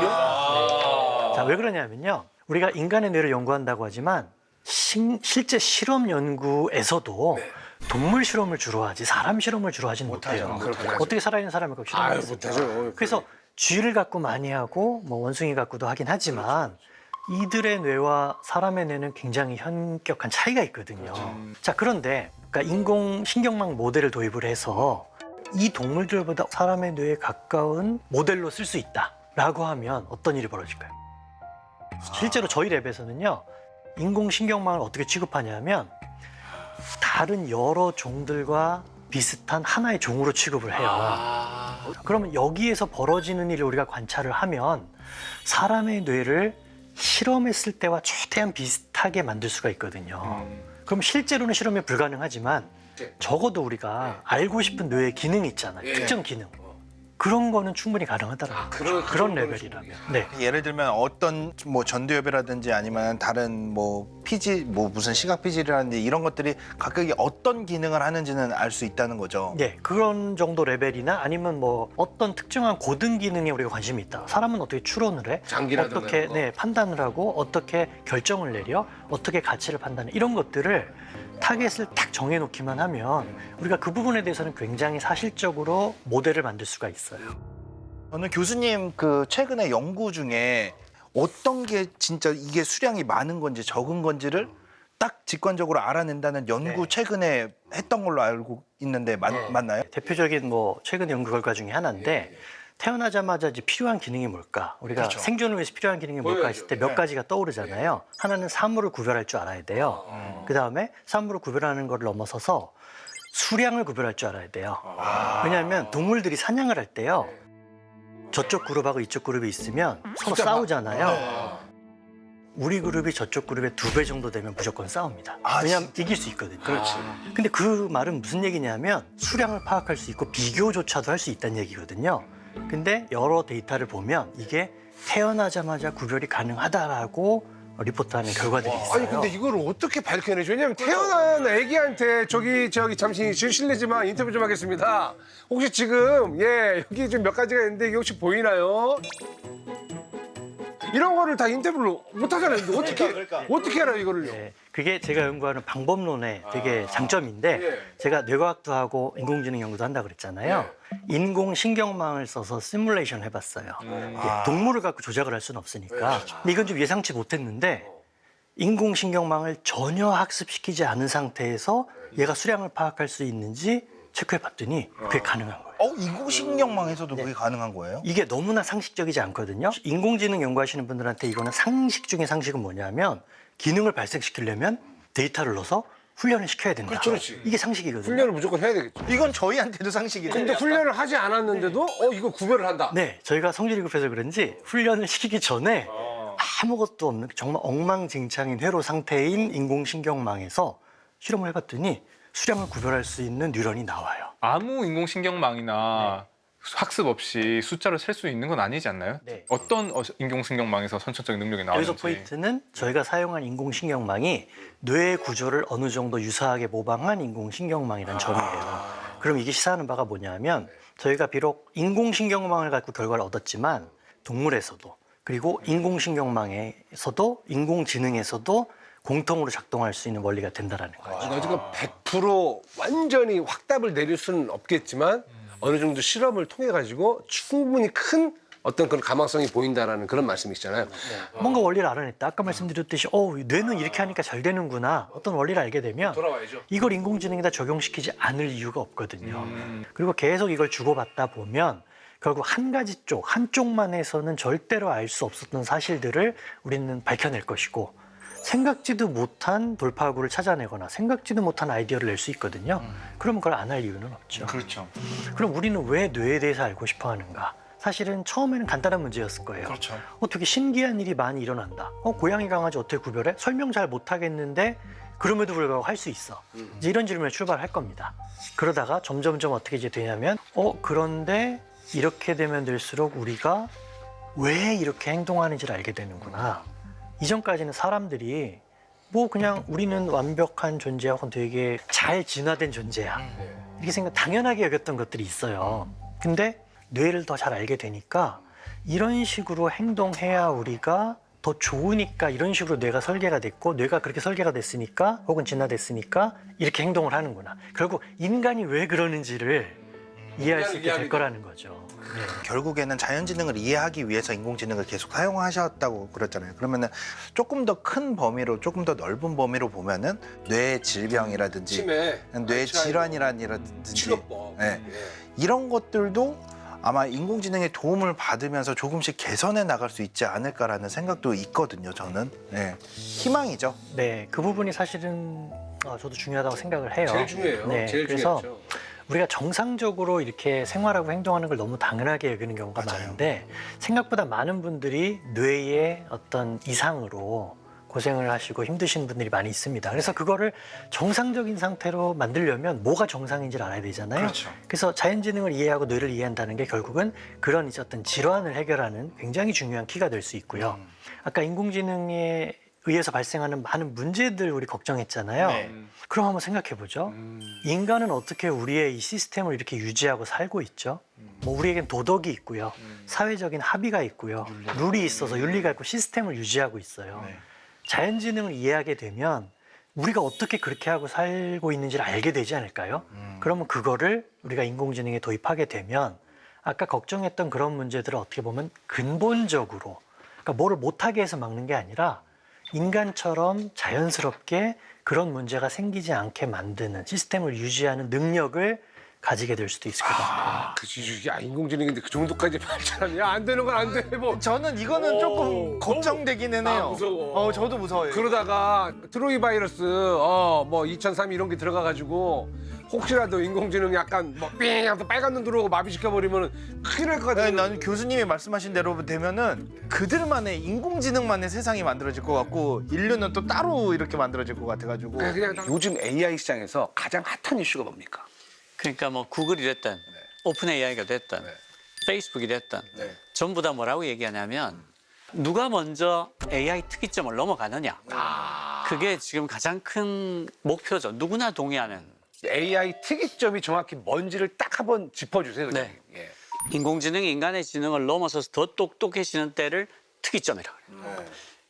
자, 왜 그러냐면요. 우리가 인간의 뇌를 연구한다고 하지만 실제 실험 연구에서도 동물 실험을 주로 하지 사람 실험을 주로 하지는 못해요. 못하죠. 어떻게 살아있는 사람을 갖고 실험을 아유, 했을까? 못하죠. 그래서 쥐를 갖고 많이 하고 뭐 원숭이 갖고도 하긴 하지만 이들의 뇌와 사람의 뇌는 굉장히 현격한 차이가 있거든요. 자, 그런데 그러니까 인공신경망 모델을 도입을 해서 이 동물들보다 사람의 뇌에 가까운 모델로 쓸 수 있다라고 하면 어떤 일이 벌어질까요? 실제로 저희 랩에서는요. 인공신경망을 어떻게 취급하냐면 다른 여러 종들과 비슷한 하나의 종으로 취급을 해요. 그러면 여기에서 벌어지는 일을 우리가 관찰을 하면 사람의 뇌를 실험했을 때와 최대한 비슷하게 만들 수가 있거든요. 그럼 실제로는 실험이 불가능하지만 적어도 우리가 알고 싶은 뇌의 기능이 있잖아요. 예. 특정 기능. 그런 거는 충분히 가능하다라는 거죠. 그런 레벨이라면. 네. 예를 들면 어떤 뭐 전두엽이라든지 아니면 다른 뭐 피지 뭐 무슨 시각 피질이라든지 이런 것들이 각각이 어떤 기능을 하는지는 알 수 있다는 거죠. 네, 그런 정도 레벨이나 아니면 뭐 어떤 특정한 고등 기능에 우리가 관심이 있다. 사람은 어떻게 추론을 해? 장기라든가 어떻게 이런 거. 판단을 하고 어떻게 결정을 내려? 어떻게 가치를 판단해? 이런 것들을 타겟을 딱 정해놓기만 하면 우리가 그 부분에 대해서는 굉장히 사실적으로 모델을 만들 수가 있어요. 저는 교수님 그 최근에 연구 중에 어떤 게 진짜 이게 수량이 많은 건지 적은 건지를 딱 직관적으로 알아낸다는 연구 네. 최근에 했던 걸로 알고 있는데 맞나요? 대표적인 뭐 최근 연구 결과 중에 하나인데 태어나자마자 이제 필요한 기능이 뭘까? 우리가 그렇죠. 생존을 위해서 필요한 기능이 뭘까 했을 때 몇 가지가 떠오르잖아요. 하나는 사물을 구별할 줄 알아야 돼요. 그다음에 사물을 구별하는 걸 넘어서서 수량을 구별할 줄 알아야 돼요. 왜냐하면 동물들이 사냥을 할 때요. 저쪽 그룹하고 이쪽 그룹이 있으면 서로 싸우잖아요. 우리 그룹이 저쪽 그룹의 2배 정도 되면 무조건 싸웁니다. 왜냐하면 이길 수 있거든요. 그렇지. 근데 그 말은 무슨 얘기냐면 수량을 파악할 수 있고 비교조차도 할 수 있다는 얘기거든요. 근데 여러 데이터를 보면 이게 태어나자마자 구별이 가능하다라고 리포트하는 결과들이 있어요. 아니 근데 이걸 어떻게 밝혀내죠? 왜냐면 태어난 애기한테 저기 잠시 실례지만 인터뷰 좀 하겠습니다. 혹시 지금 여기 좀 몇 가지가 있는데 이게 혹시 보이나요? 이런 거를 다 인터뷰를 못 하잖아요. 근데 어떻게 알아요 이거를요? 네, 그게 제가 연구하는 방법론의 되게 장점인데 예. 제가 뇌과학도 하고 인공지능 연구도 한다고 그랬잖아요. 인공신경망을 써서 시뮬레이션 해봤어요. 이게 동물을 갖고 조작을 할 수는 없으니까. 근데 이건 좀 예상치 못했는데 인공신경망을 전혀 학습시키지 않은 상태에서 얘가 수량을 파악할 수 있는지 체크해봤더니 그게 가능한 거예요. 인공신경망에서도 그게 가능한 거예요? 이게 너무나 상식적이지 않거든요. 인공지능 연구하시는 분들한테 이거는 상식 중에 상식은 뭐냐면 기능을 발생시키려면 데이터를 넣어서 훈련을 시켜야 된다. 그렇지. 이게 상식이거든요. 훈련을 무조건 해야 되겠죠. 이건 저희한테도 상식이에요. 근데 훈련을 하지 않았는데도 이거 구별을 한다. 네, 저희가 성질이 급해서 그런지 훈련을 시키기 전에 아무것도 없는 정말 엉망진창인 회로 상태인 인공신경망에서 실험을 해봤더니 수량을 구별할 수 있는 뉴런이 나와요. 아무 인공신경망이나 학습 없이 숫자를 셀 수 있는 건 아니지 않나요? 네. 어떤 인공신경망에서 선천적인 능력이 나오는지. 여기서 포인트는 저희가 사용한 인공신경망이 뇌의 구조를 어느 정도 유사하게 모방한 인공신경망이라는 점이에요. 그럼 이게 시사하는 바가 뭐냐면 저희가 비록 인공신경망을 갖고 결과를 얻었지만 동물에서도 그리고 인공신경망에서도 인공지능에서도 공통으로 작동할 수 있는 원리가 된다라는 거죠. 그러니까 100% 완전히 확답을 내릴 수는 없겠지만 어느 정도 실험을 통해 가지고 충분히 큰 어떤 그런 가망성이 보인다라는 그런 말씀이시잖아요. 뭔가 원리를 알아냈다. 아까 말씀드렸듯이 뇌는 이렇게 하니까 잘 되는구나. 어떤 원리를 알게 되면 돌아와야죠. 이걸 인공지능에다 적용시키지 않을 이유가 없거든요. 그리고 계속 이걸 주고받다 보면 결국 한 가지 쪽, 한쪽만 해서는 절대로 알 수 없었던 사실들을 우리는 밝혀낼 것이고 생각지도 못한 돌파구를 찾아내거나 생각지도 못한 아이디어를 낼 수 있거든요. 그러면 그걸 안 할 이유는 없죠. 그렇죠. 그럼 우리는 왜 뇌에 대해서 알고 싶어 하는가? 사실은 처음에는 간단한 문제였을 거예요. 그렇죠. 어떻게 신기한 일이 많이 일어난다. 고양이 강아지 어떻게 구별해? 설명 잘 못하겠는데 그럼에도 불구하고 할 수 있어. 이제 이런 질문에 출발할 겁니다. 그러다가 점점점 어떻게 이제 되냐면 그런데 이렇게 되면 될수록 우리가 왜 이렇게 행동하는지를 알게 되는구나. 이전까지는 사람들이 뭐 그냥 우리는 완벽한 존재하고 되게 잘 진화된 존재야. 이렇게 생각 당연하게 여겼던 것들이 있어요. 근데 뇌를 더 잘 알게 되니까 이런 식으로 행동해야 우리가 더 좋으니까 이런 식으로 뇌가 설계가 됐고 뇌가 그렇게 설계가 됐으니까 혹은 진화됐으니까 이렇게 행동을 하는구나. 결국 인간이 왜 그러는지를 이해할 수 있게 될 거라는 거죠. 네. 결국에는 자연지능을 이해하기 위해서 인공지능을 계속 사용하셨다고 그랬잖아요. 그러면은 조금 더 큰 범위로, 조금 더 넓은 범위로 보면은 뇌 질병이라든지 치매, 뇌 질환이라든지 치료법. 네. 이런 것들도 아마 인공지능의 도움을 받으면서 조금씩 개선해 나갈 수 있지 않을까라는 생각도 있거든요. 저는 네. 희망이죠. 네, 그 부분이 사실은 저도 중요하다고 생각을 해요. 제일 중요해요. 네, 제일 그래서 중요하죠. 우리가 정상적으로 이렇게 생활하고 행동하는 걸 너무 당연하게 여기는 경우가 많은데 생각보다 많은 분들이 뇌의 어떤 이상으로 고생을 하시고 힘드신 분들이 많이 있습니다. 그래서 그거를 정상적인 상태로 만들려면 뭐가 정상인지를 알아야 되잖아요. 그렇죠. 그래서 자연지능을 이해하고 뇌를 이해한다는 게 결국은 그런 이제 어떤 질환을 해결하는 굉장히 중요한 키가 될 수 있고요. 아까 인공지능에 의해서 발생하는 많은 문제들 우리 걱정했잖아요. 네. 그럼 한번 생각해 보죠. 인간은 어떻게 우리의 이 시스템을 이렇게 유지하고 살고 있죠? 뭐 우리에겐 도덕이 있고요. 사회적인 합의가 있고요. 룰이 있어서 윤리가 있고 시스템을 유지하고 있어요. 네. 자연지능을 이해하게 되면 우리가 어떻게 그렇게 하고 살고 있는지를 알게 되지 않을까요? 그러면 그거를 우리가 인공지능에 도입하게 되면 아까 걱정했던 그런 문제들을 어떻게 보면 근본적으로 그러니까 뭐를 못하게 해서 막는 게 아니라 인간처럼 자연스럽게 그런 문제가 생기지 않게 만드는 시스템을 유지하는 능력을 가지게 될 수도 있을 것 같아요. 그치, 인공지능인데 그 정도까지 발전하면 안 되는 건 안 돼. 뭐. 저는 이거는 조금 걱정되기는 해요. 무서워. 저도 무서워요. 그러다가 트로이 바이러스 뭐 2003 이런 게 들어가가지고 혹시라도 인공지능 약간 뭐삥 하면서 빨간 눈 들어오고 마비시켜버리면 큰일 날 것 같아. 네, 나는 교수님이 말씀하신 대로 되면은 그들만의 인공지능만의 세상이 만들어질 것 같고 인류는 또 따로 이렇게 만들어질 것 같아가지고 그냥 요즘 AI 시장에서 가장 핫한 이슈가 뭡니까? 그러니까 뭐 구글이 됐든 오픈 AI가 됐든 페이스북이 됐든 전부 다 뭐라고 얘기하냐면 누가 먼저 AI 특이점을 넘어가느냐. 그게 지금 가장 큰 목표죠. 누구나 동의하는. AI 특이점이 정확히 뭔지를 딱 한번 짚어주세요. 네. 예. 인공지능이 인간의 지능을 넘어서서 더 똑똑해지는 때를 특이점이라고 그래요.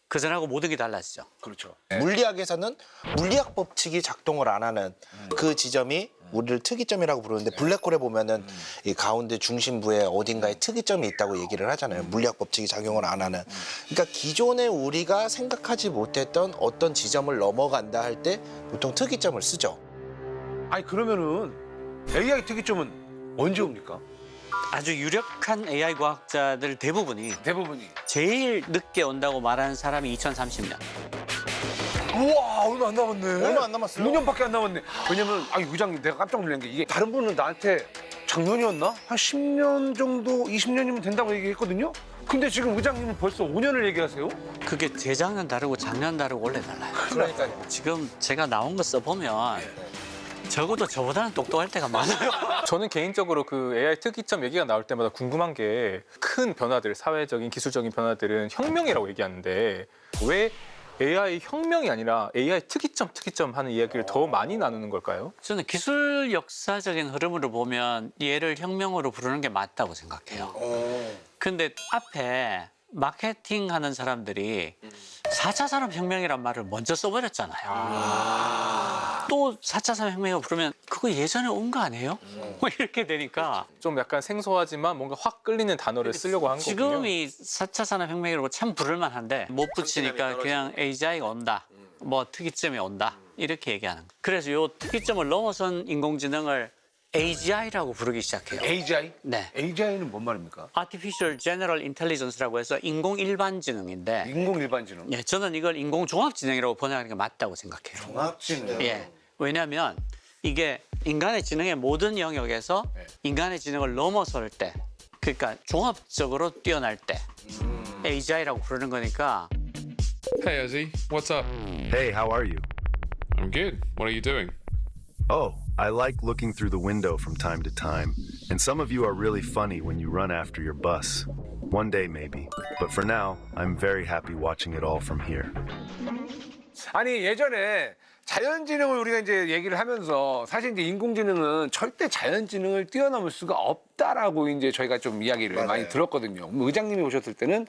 그전하고 모든 게 달라지죠. 그렇죠. 물리학에서는 물리학 법칙이 작동을 안 하는 그 지점이 우리를 특이점이라고 부르는데 블랙홀에 보면은 이 가운데 중심부에 어딘가에 특이점이 있다고 얘기를 하잖아요. 물리학 법칙이 작용을 안 하는. 그러니까 기존에 우리가 생각하지 못했던 어떤 지점을 넘어간다 할 때 보통 특이점을 쓰죠. 아니 그러면은 AI 특이점은 언제 옵니까? 아주 유력한 AI 과학자들 대부분이 대부분이. 제일 늦게 온다고 말하는 사람이 2030년. 우와 얼마 안 남았네. 얼마 안 남았어요? 5년밖에 안 남았네. 왜냐면 의장님 내가 깜짝 놀란 게 이게 다른 분은 나한테 작년이었나? 한 10년 정도 20년이면 된다고 얘기했거든요. 근데 지금 의장님은 벌써 5년을 얘기하세요? 그게 재작년 다르고 작년 다르고 원래 달라요. 그러니까요. 지금 제가 나온 거 써보면 적어도 저보다는 똑똑할 때가 많아요. 저는 개인적으로 그 AI 특이점 얘기가 나올 때마다 궁금한 게 큰 변화들, 사회적인, 기술적인 변화들은 혁명이라고 얘기하는데 왜 AI 혁명이 아니라 AI 특이점 하는 이야기를 더 많이 나누는 걸까요? 저는 기술 역사적인 흐름으로 보면 얘를 혁명으로 부르는 게 맞다고 생각해요. 근데 앞에 마케팅 하는 사람들이 4차 산업혁명이란 말을 먼저 써버렸잖아요. 또 4차 산업혁명이라고 부르면 그거 예전에 온 거 아니에요? 뭐 이렇게 되니까 좀 약간 생소하지만 뭔가 확 끌리는 단어를 쓰려고 한 거군요. 지금이 4차 산업혁명이라고 참 부를만 한데 못 붙이니까 그냥 AGI가 온다. 뭐 특이점이 온다. 이렇게 얘기하는 거예요. 그래서 요 특이점을 넘어선 인공지능을 AGI라고 부르기 시작해요. AGI? 네. AGI는 뭔 말입니까? Artificial General Intelligence라고 해서 인공 일반지능인데 인공 일반지능. 예, 저는 이걸 인공 종합지능이라고 번역하는 게 맞다고 생각해요. 종합지능. 예. 왜냐하면 이게 인간의 지능의 모든 영역에서 인간의 지능을 넘어설 때 그러니까 종합적으로 뛰어날 때 AGI라고 부르는 거니까 Hey, Ozzy, what's up? Hey, how are you? I'm good. What are you doing? Oh, I like looking through the window from time to time. And some of you are really funny when you run after your bus. One day, maybe. But for now, I'm very happy watching it all from here. 아니 예전에 자연지능을 우리가 이제 얘기를 하면서 사실 이제 인공지능은 절대 자연지능을 뛰어넘을 수가 없다라고 이제 저희가 좀 이야기를 많이 들었거든요. 의장님이 오셨을 때는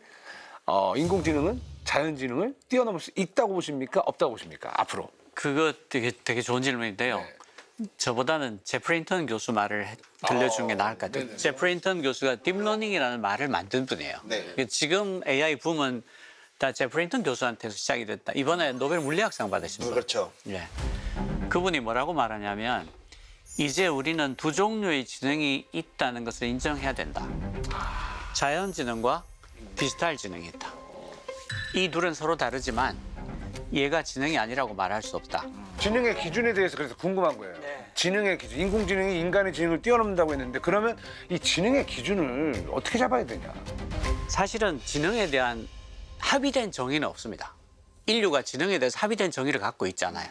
인공지능은 자연지능을 뛰어넘을 수 있다고 보십니까? 없다고 보십니까? 앞으로. 그거 되게 좋은 질문인데요. 저보다는 제프리 힌턴 교수 말을 들려주는 게 나을 것 같아요. 제프리 힌턴 교수가 딥러닝이라는 말을 만든 분이에요. 지금 AI 붐은 다 제프리 힌턴 교수한테서 시작이 됐다. 이번에 노벨 물리학상 받으신 분. 그렇죠. 예. 그분이 뭐라고 말하냐면 이제 우리는 두 종류의 지능이 있다는 것을 인정해야 된다. 자연지능과 디지털 지능이 있다. 이 둘은 서로 다르지만 얘가 지능이 아니라고 말할 수 없다. 지능의 기준에 대해서 그래서 궁금한 거예요. 지능의 기준, 인공지능이 인간의 지능을 뛰어넘는다고 했는데 그러면 이 지능의 기준을 어떻게 잡아야 되냐? 사실은 지능에 대한 합의된 정의는 없습니다. 인류가 지능에 대해서 합의된 정의를 갖고 있잖아요.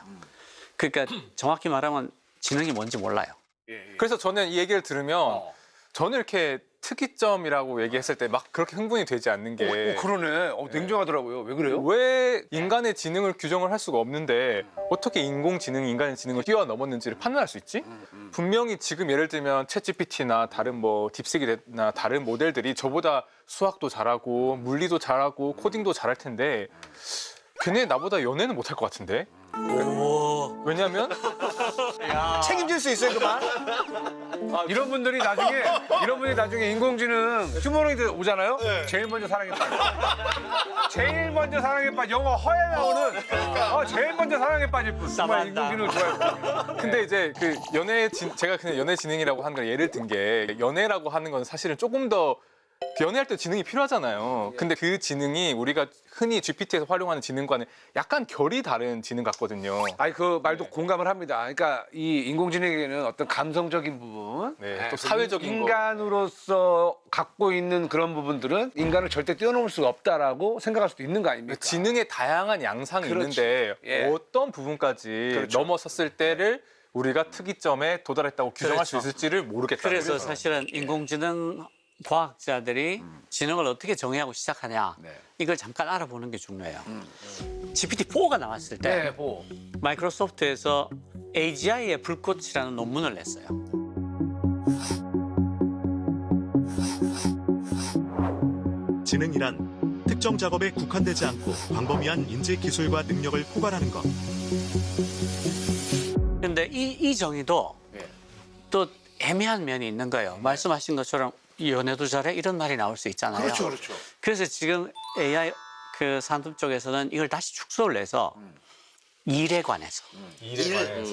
그러니까 정확히 말하면 지능이 뭔지 몰라요. 그래서 저는 이 얘기를 들으면 저는 이렇게 특이점이라고 얘기했을 때 막 그렇게 흥분이 되지 않는 게 그러네. 냉정하더라고요. 왜 그래요? 왜 인간의 지능을 규정을 할 수가 없는데 어떻게 인공지능이 인간의 지능을 뛰어넘었는지를 판단할 수 있지? 분명히 지금 예를 들면 챗GPT나 다른 뭐 딥시크나 다른 모델들이 저보다 수학도 잘하고 물리도 잘하고 코딩도 잘할 텐데 걔네 나보다 연애는 못할 것 같은데? 왜냐면 책임질 수 있어요, 그만? 이런 분들이 나중에 인공지능 휴머노이드 오잖아요. 제일 먼저 사랑에 빠져. 제일 먼저 사랑에 빠져. 영어 허에 나오는 제일 먼저 사랑에 빠질 분. 정말 싸만다. 인공지능을 좋아해요. 근데 이제 그 제가 그냥 연애 지능이라고 하는 걸 예를 든 게 연애라고 하는 건 사실은 조금 더 연애할 때 지능이 필요하잖아요. 근데 그 지능이 우리가 흔히 GPT에서 활용하는 지능과는 약간 결이 다른 지능 같거든요. 아니 그 말도 공감을 합니다. 그러니까 이 인공지능에게는 어떤 감성적인 부분, 또 사회적인 인간으로서 갖고 있는 그런 부분들은 인간을 절대 뛰어넘을 수가 없다라고 생각할 수도 있는 거 아닙니까? 지능의 다양한 양상이 그렇죠. 있는데 예. 어떤 부분까지 그렇죠. 넘어섰을 때를 우리가 특이점에 도달했다고 규정할 수 그렇죠. 있을지를 모르겠다. 그래서 사실은 인공지능 과학자들이 지능을 어떻게 정의하고 시작하냐 이걸 잠깐 알아보는 게 중요해요. GPT-4가 나왔을 때 네, 뭐. 마이크로소프트에서 AGI의 불꽃이라는 논문을 냈어요. 지능이란 특정 작업에 국한되지 않고 광범위한 인재 기술과 능력을 포괄하는 것. 근데 이 정의도 또 애매한 면이 있는 거예요. 말씀하신 것처럼 연애도 잘해 이런 말이 나올 수 있잖아요. 그렇죠. 그래서 지금 AI 그 산업 쪽에서는 이걸 다시 축소를 해서 일에 관해서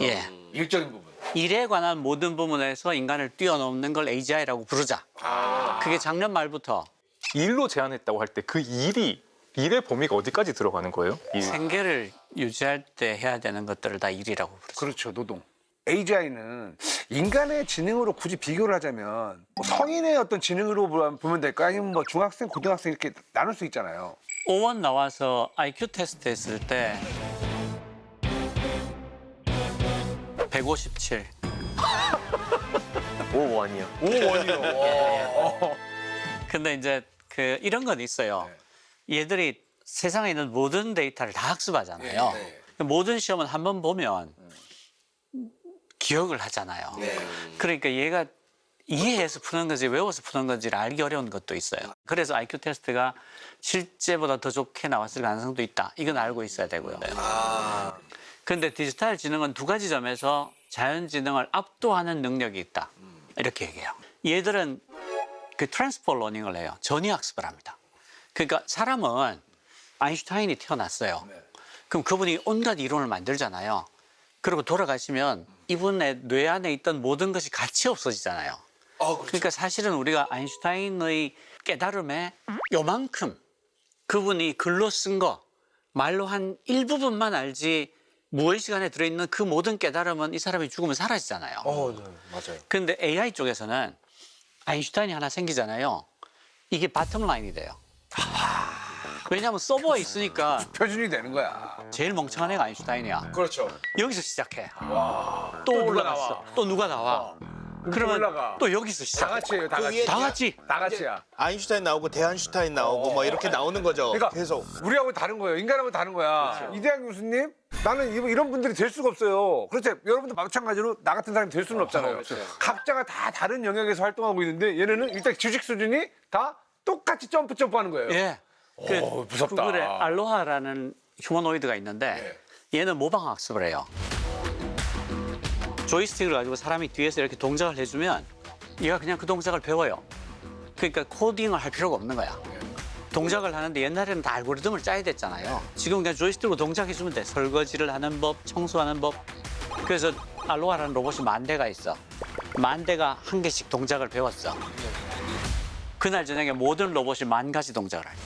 예. 일적인 부분. 일에 관한 모든 부분에서 인간을 뛰어넘는 걸 AGI라고 부르자. 그게 작년 말부터 일로 제한했다고 할 때 그 일의 범위가 어디까지 들어가는 거예요? 생계를 유지할 때 해야 되는 것들을 다 일이라고 부르죠. 그렇죠, 노동. AGI는 인간의 지능으로 굳이 비교를 하자면 성인의 어떤 지능으로 보면 될까? 아니면 뭐 중학생, 고등학생 이렇게 나눌 수 있잖아요. O1 나와서 IQ 테스트 했을 때 157. 5원이요. 근데 이제 그 이런 건 있어요. 얘들이 세상에 있는 모든 데이터를 다 학습하잖아요. 모든 시험은 한번 보면 기억을 하잖아요. 그러니까 얘가 이해해서 푸는 건지 외워서 푸는 건지를 알기 어려운 것도 있어요. 그래서 IQ 테스트가 실제보다 더 좋게 나왔을 가능성도 있다. 이건 알고 있어야 되고요. 그런데 디지털 지능은 두 가지 점에서 자연지능을 압도하는 능력이 있다. 이렇게 얘기해요. 얘들은 그 트랜스퍼 러닝을 해요. 전이학습을 합니다. 그러니까 사람은 아인슈타인이 태어났어요. 그럼 그분이 온갖 이론을 만들잖아요. 그리고 돌아가시면 이분의 뇌 안에 있던 모든 것이 같이 없어지잖아요. 그러니까 사실은 우리가 아인슈타인의 깨달음의 요만큼 그분이 글로 쓴 거, 말로 한 일부분만 알지 무의식 안에 들어있는 그 모든 깨달음은 이 사람이 죽으면 사라지잖아요. 맞아요. 그런데 AI 쪽에서는 아인슈타인이 하나 생기잖아요. 이게 바텀 라인이 돼요. 왜냐하면 서버에 있으니까 표준이 되는 거야. 제일 멍청한 애가 아인슈타인이야. 그렇죠. 여기서 시작해. 또 올라갔어. 나와. 또 누가 나와. 그러면 올라가. 또 여기서 다 시작해. 같이예요, 다 그 같이. 위에 다 같이. 다 같이야. 아인슈타인 나오고 대한슈타인 나오고 뭐 이렇게 나오는 거죠. 그러니까 계속. 우리하고 다른 거예요. 인간하고 다른 거야. 이대학 교수님, 나는 이런 분들이 될 수가 없어요. 그렇죠. 여러분도 마찬가지로 나 같은 사람이 될 수는 없잖아요. 각자가 다 다른 영역에서 활동하고 있는데 얘네는 일단 지식 수준이 다 똑같이 점프하는 거예요. 예. 무섭다. 구글에 알로하라는 휴머노이드가 있는데 얘는 모방 학습을 해요. 조이스틱을 가지고 사람이 뒤에서 이렇게 동작을 해주면 얘가 그냥 그 동작을 배워요. 그러니까 코딩을 할 필요가 없는 거야. 동작을 하는데 옛날에는 다 알고리즘을 짜야 됐잖아요. 지금 그냥 조이스틱으로 동작해주면 돼. 설거지를 하는 법, 청소하는 법. 그래서 알로하라는 로봇이 10,000대가 있어. 10,000대가 한 개씩 동작을 배웠어. 그날 저녁에 모든 로봇이 10,000가지 동작을 할 거야.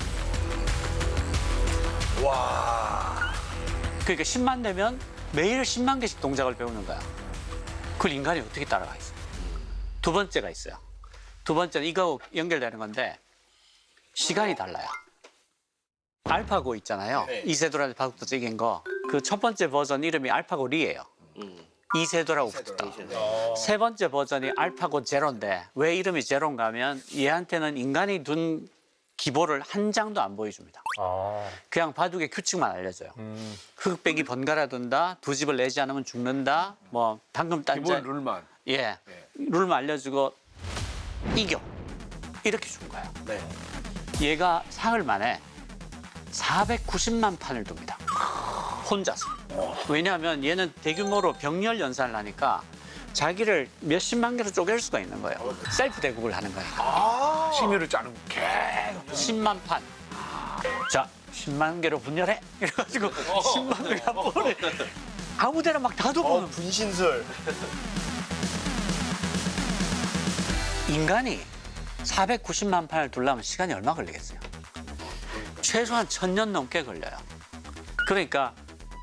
와. 그러니까 10만 되면 매일 10만 개씩 동작을 배우는 거야. 그걸 인간이 어떻게 따라가 있어? 두 번째가 있어요. 두 번째는 이거하고 연결되는 건데 시간이 달라요. 알파고 있잖아요. 이세돌한테 바둑도 이긴 거. 그 첫 번째 버전 이름이 알파고 리예요. 이세돌하고 붙었다. 세 번째 버전이 알파고 제로인데 왜 이름이 제로인가 하면 얘한테는 인간이 둔 기보를 한 장도 안 보여줍니다. 그냥 바둑의 규칙만 알려줘요. 흑 빼기 번갈아 둔다, 두 집을 내지 않으면 죽는다, 뭐 방금 딴 기본 룰만. 예, 룰만 알려주고 이겨 이렇게 준 거예요. 얘가 사흘 만에 490만 판을 둡니다. 혼자서. 왜냐하면 얘는 대규모로 병렬 연산을 하니까 자기를 몇십만 개로 쪼갤 수가 있는 거예요. 셀프 대국을 하는 거니까. 심의를 짜는 거. 10만 판. 자, 10만 개로 분열해. 이래가지고 10만 개를 한 번에 아무데나 막 다 둬보는 분신술. 인간이 490만 판을 두려면 시간이 얼마 걸리겠어요? 최소한 1000년 넘게 걸려요. 그러니까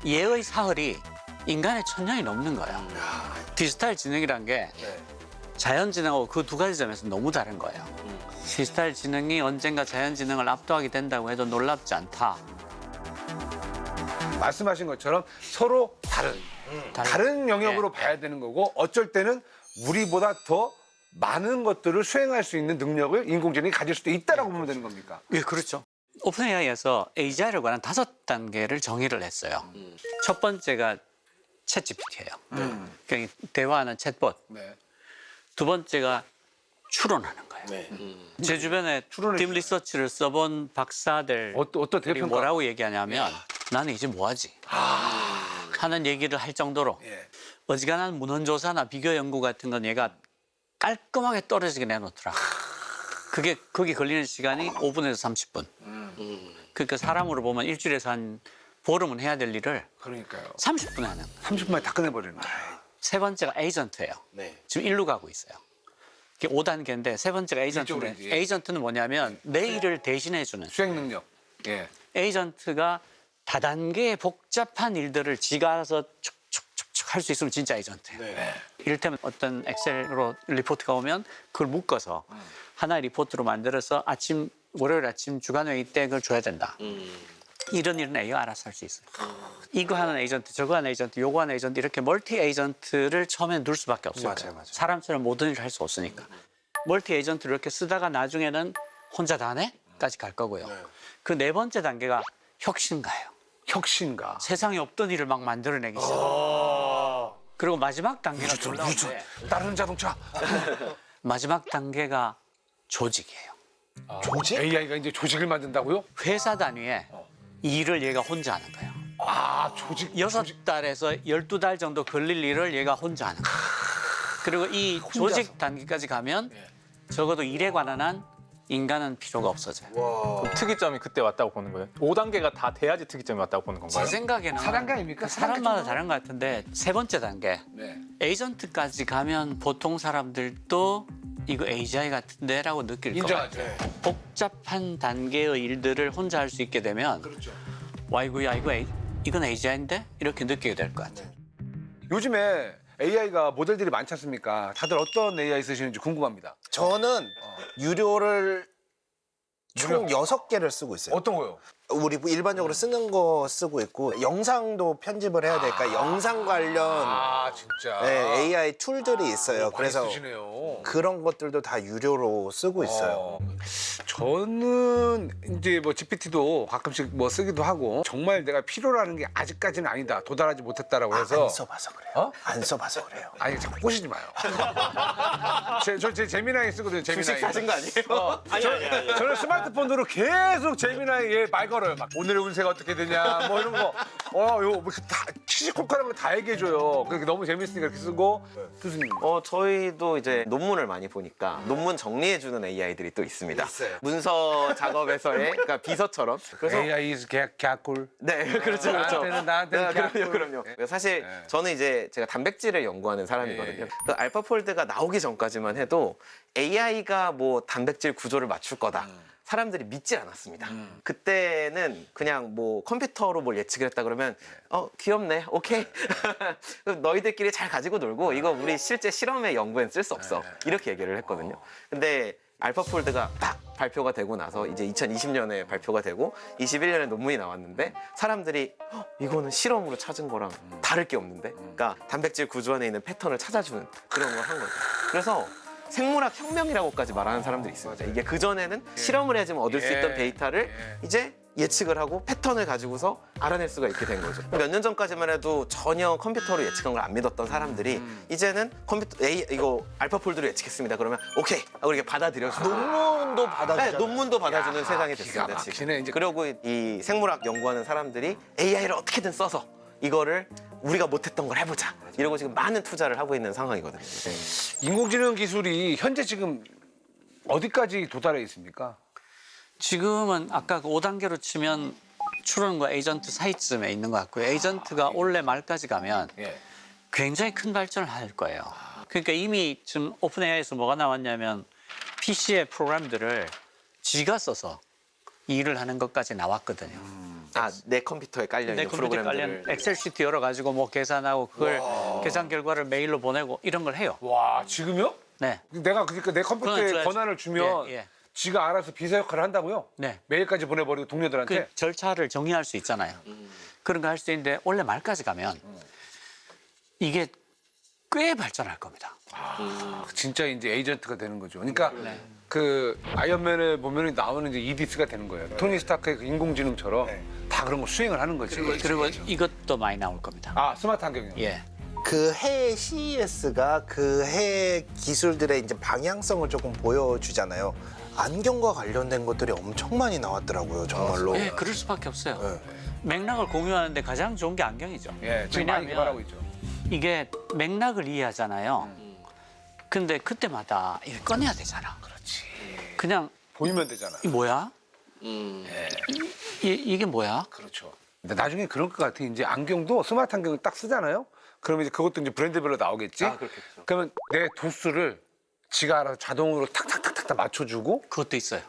얘의 사흘이 인간의 1000년이 넘는 거예요. 디지털 지능이란 게 자연지능하고 그 두 가지 점에서 너무 다른 거예요. 디지털 지능이 언젠가 자연지능을 압도하게 된다고 해도 놀랍지 않다. 말씀하신 것처럼 서로 다른 영역으로 봐야 되는 거고 어쩔 때는 우리보다 더 많은 것들을 수행할 수 있는 능력을 인공지능이 가질 수도 있다라고 보면 되는 겁니까? 예, 그렇죠. 오픈AI에서 AGI에 관한 5단계를 정의를 했어요. 첫 번째가 챗 GPT예요. 그러니까 대화하는 챗봇. 두 번째가 추론하는 거예요. 제 주변에 딥 리서치를 써본 박사들 어떻게 평가? 뭐라고 얘기하냐면 나는 이제 뭐하지? 하는 얘기를 할 정도로 어지간한 문헌조사나 비교 연구 같은 건 얘가 깔끔하게 떨어지게 내놓더라. 거기 걸리는 시간이 5분에서 30분. 그러니까 사람으로 보면 일주일에서 한 보름은 해야 될 일을 그러니까요. 30분에 하는. 30분만에 다 끝내버리는 거예요. 세 번째가 에이전트예요. 지금 일로 가고 있어요. 이게 5단계인데 세 번째가 에이전트인데 이쪽으로 이제. 에이전트는 뭐냐면 내 일을 대신해주는. 수행 능력. 예. 에이전트가 다단계의 복잡한 일들을 지가 알아서 촉촉촉촉 할 수 있으면 진짜 에이전트예요. 이를테면 어떤 엑셀로 리포트가 오면 그걸 묶어서 하나의 리포트로 만들어서 월요일 아침 주간회의 때 그걸 줘야 된다. 이런 일은 AI가 알아서 할 수 있어요. 이거 하는 에이전트, 저거 하는 에이전트, 요거 하는 에이전트 이렇게 멀티 에이전트를 처음에 둘 수밖에 없어요. 맞아요. 사람처럼 모든 일을 할 수 없으니까. 멀티 에이전트를 이렇게 쓰다가 나중에는 혼자 다 해? 까지 갈 거고요. 그 네 번째 단계가 혁신가예요. 혁신가. 세상에 없던 일을 막 만들어내기 시작해요. 그리고 마지막 단계가 놀라운데 다른 자동차. 마지막 단계가 조직이에요. 조직? AI가 이제 조직을 만든다고요? 회사 단위에 일을 얘가 혼자 하는 거예요. 아, 조직. 6달에서 12달 정도 걸릴 일을 얘가 혼자 하는 거예요. 그리고 이 조직 단계까지 가면 적어도 일에 관한 한 인간은 필요가 없어져요. 그럼 특이점이 그때 왔다고 보는 거예요? 5단계가 다 돼야지 특이점이 왔다고 보는 건가요? 제 생각에는 4단계 아닙니까? 사람마다 다른 것 같은데 세 번째 단계 에이전트까지 가면 보통 사람들도 이거 AGI 같은데라고 느낄 것 인정하죠. 같아요. 복잡한 단계의 일들을 혼자 할 수 있게 되면 와 이거야 이건 AGI인데 이렇게 느끼게 될 것 같아요. 요즘에 AI가 모델들이 많지 않습니까? 다들 어떤 AI 쓰시는지 궁금합니다. 저는 유료를 총 6개를 쓰고 있어요. 어떤 거요? 우리 일반적으로 쓰는 거 쓰고 있고 영상도 편집을 해야 되니까 영상 관련 아 진짜. 네, AI 툴들이 있어요. 많이 그래서 쓰시네요. 그런 것들도 다 유료로 쓰고 있어요. 저는 이제 뭐 GPT도 가끔씩 뭐 쓰기도 하고 정말 내가 필요로 하는 게 아직까지는 아니다. 도달하지 못했다라고 해서 안 써봐서 그래요. 어? 안 써봐서 그래요. 아니 자꾸 꼬시지 마요. 제 재미나이 쓰거든요. 재미나이. 거 아니에요? 저는 스마트폰으로 계속 재미나이에 말 걸어요. 막 오늘의 운세가 어떻게 되냐 뭐 이런 거. 요다 시시콜콜한 거 다 얘기해줘요. 그렇게 너무 재밌으니까 이렇게 쓰고. 교수님. 저희도 이제 논문을 많이 보니까 논문 정리해주는 AI들이 또 있습니다. 있어요. 문서 작업에서의 그러니까 비서처럼. 그래서 AI is 개꿀. 네, 그렇죠, 그렇죠. 나한테는 네, 개꿀. 그럼요. 사실 저는 이제 제가 단백질을 연구하는 사람이거든요. 그 알파폴드가 나오기 전까지만 해도 AI가 뭐 단백질 구조를 맞출 거다. 사람들이 믿지 않았습니다. 그때는 그냥 뭐 컴퓨터로 뭘 예측을 했다 그러면 귀엽네, 오케이. 너희들끼리 잘 가지고 놀고 이거 우리 실제 실험에 연구엔 쓸 수 없어. 이렇게 얘기를 했거든요. 근데 알파폴드가 딱 발표가 되고 나서 이제 2020년에 발표가 되고 21년에 논문이 나왔는데 사람들이 이거는 실험으로 찾은 거랑 다를 게 없는데, 그러니까 단백질 구조 안에 있는 패턴을 찾아주는 그런 걸 한 거죠. 그래서 생물학 혁명이라고까지 말하는 사람들이 있습니다. 이게 그전에는 실험을 해야지만 얻을 수 있던 데이터를 이제 예측을 하고 패턴을 가지고서 알아낼 수가 있게 된 거죠. 몇 년 전까지만 해도 전혀 컴퓨터로 예측한 걸 안 믿었던 사람들이 이제는 컴퓨터 이거 알파폴드로 예측했습니다. 그러면 오케이 하고 이렇게 받아들여주고 논문도 받아주잖아요. 네, 논문도 받아주는 세상이 됐습니다. 막히네, 지금. 이제. 그리고 이 생물학 연구하는 사람들이 AI를 어떻게든 써서 이거를 우리가 못했던 걸 해보자 이러고 지금 많은 투자를 하고 있는 상황이거든요. 인공지능 기술이 현재 지금 어디까지 도달해 있습니까? 지금은 아까 그 5단계로 치면 추론과 에이전트 사이쯤에 있는 것 같고요. 에이전트가 올해 말까지 가면 굉장히 큰 발전을 할 거예요. 그러니까 이미 지금 오픈 AI에서 뭐가 나왔냐면 PC의 프로그램들을 지가 써서 일을 하는 것까지 나왔거든요. 내 컴퓨터에 깔려 내 있는 컴퓨터에 프로그램들을 깔린 엑셀 시트 열어가지고 뭐 계산하고 그걸 계산 결과를 메일로 보내고 이런 걸 해요. 와 지금요? 네. 내가 그러니까 내 컴퓨터에 그건 줘야지. 권한을 주면 예. 지가 알아서 비서 역할을 한다고요? 네. 메일까지 보내버리고 동료들한테? 그 절차를 정의할 수 있잖아요. 그런 거 할 수 있는데 올해 말까지 가면 이게 꽤 발전할 겁니다. 진짜 이제 에이전트가 되는 거죠. 그러니까 그 아이언맨에 보면 나오는 이제 이디스가 되는 거예요. 토니 스타크의 그 인공지능처럼 다 그런 거 수행을 하는 거지. 그리고 이것도 많이 나올 겁니다. 아 스마트 안경이요. 예. 그 해의 CES가 그 해의 기술들의 이제 방향성을 조금 보여주잖아요. 안경과 관련된 것들이 엄청 많이 나왔더라고요, 정말로. 예, 그럴 수밖에 없어요. 맥락을 공유하는데 가장 좋은 게 안경이죠. 예, 지금 많이 왜냐하면 개발하고 있죠. 이게 맥락을 이해하잖아요. 근데 그때마다 이걸 꺼내야 되잖아. 그렇지. 그냥 보이면 되잖아. 이 뭐야? 이게 뭐야? 그렇죠. 근데 나중에 그럴 것 같아. 이제 안경도 스마트 안경을 딱 쓰잖아요. 그러면 이제 그것도 이제 브랜드별로 나오겠지. 그렇겠죠. 그러면 내 도수를 지가 알아서 자동으로 탁탁탁탁 맞춰주고. 그것도 있어요.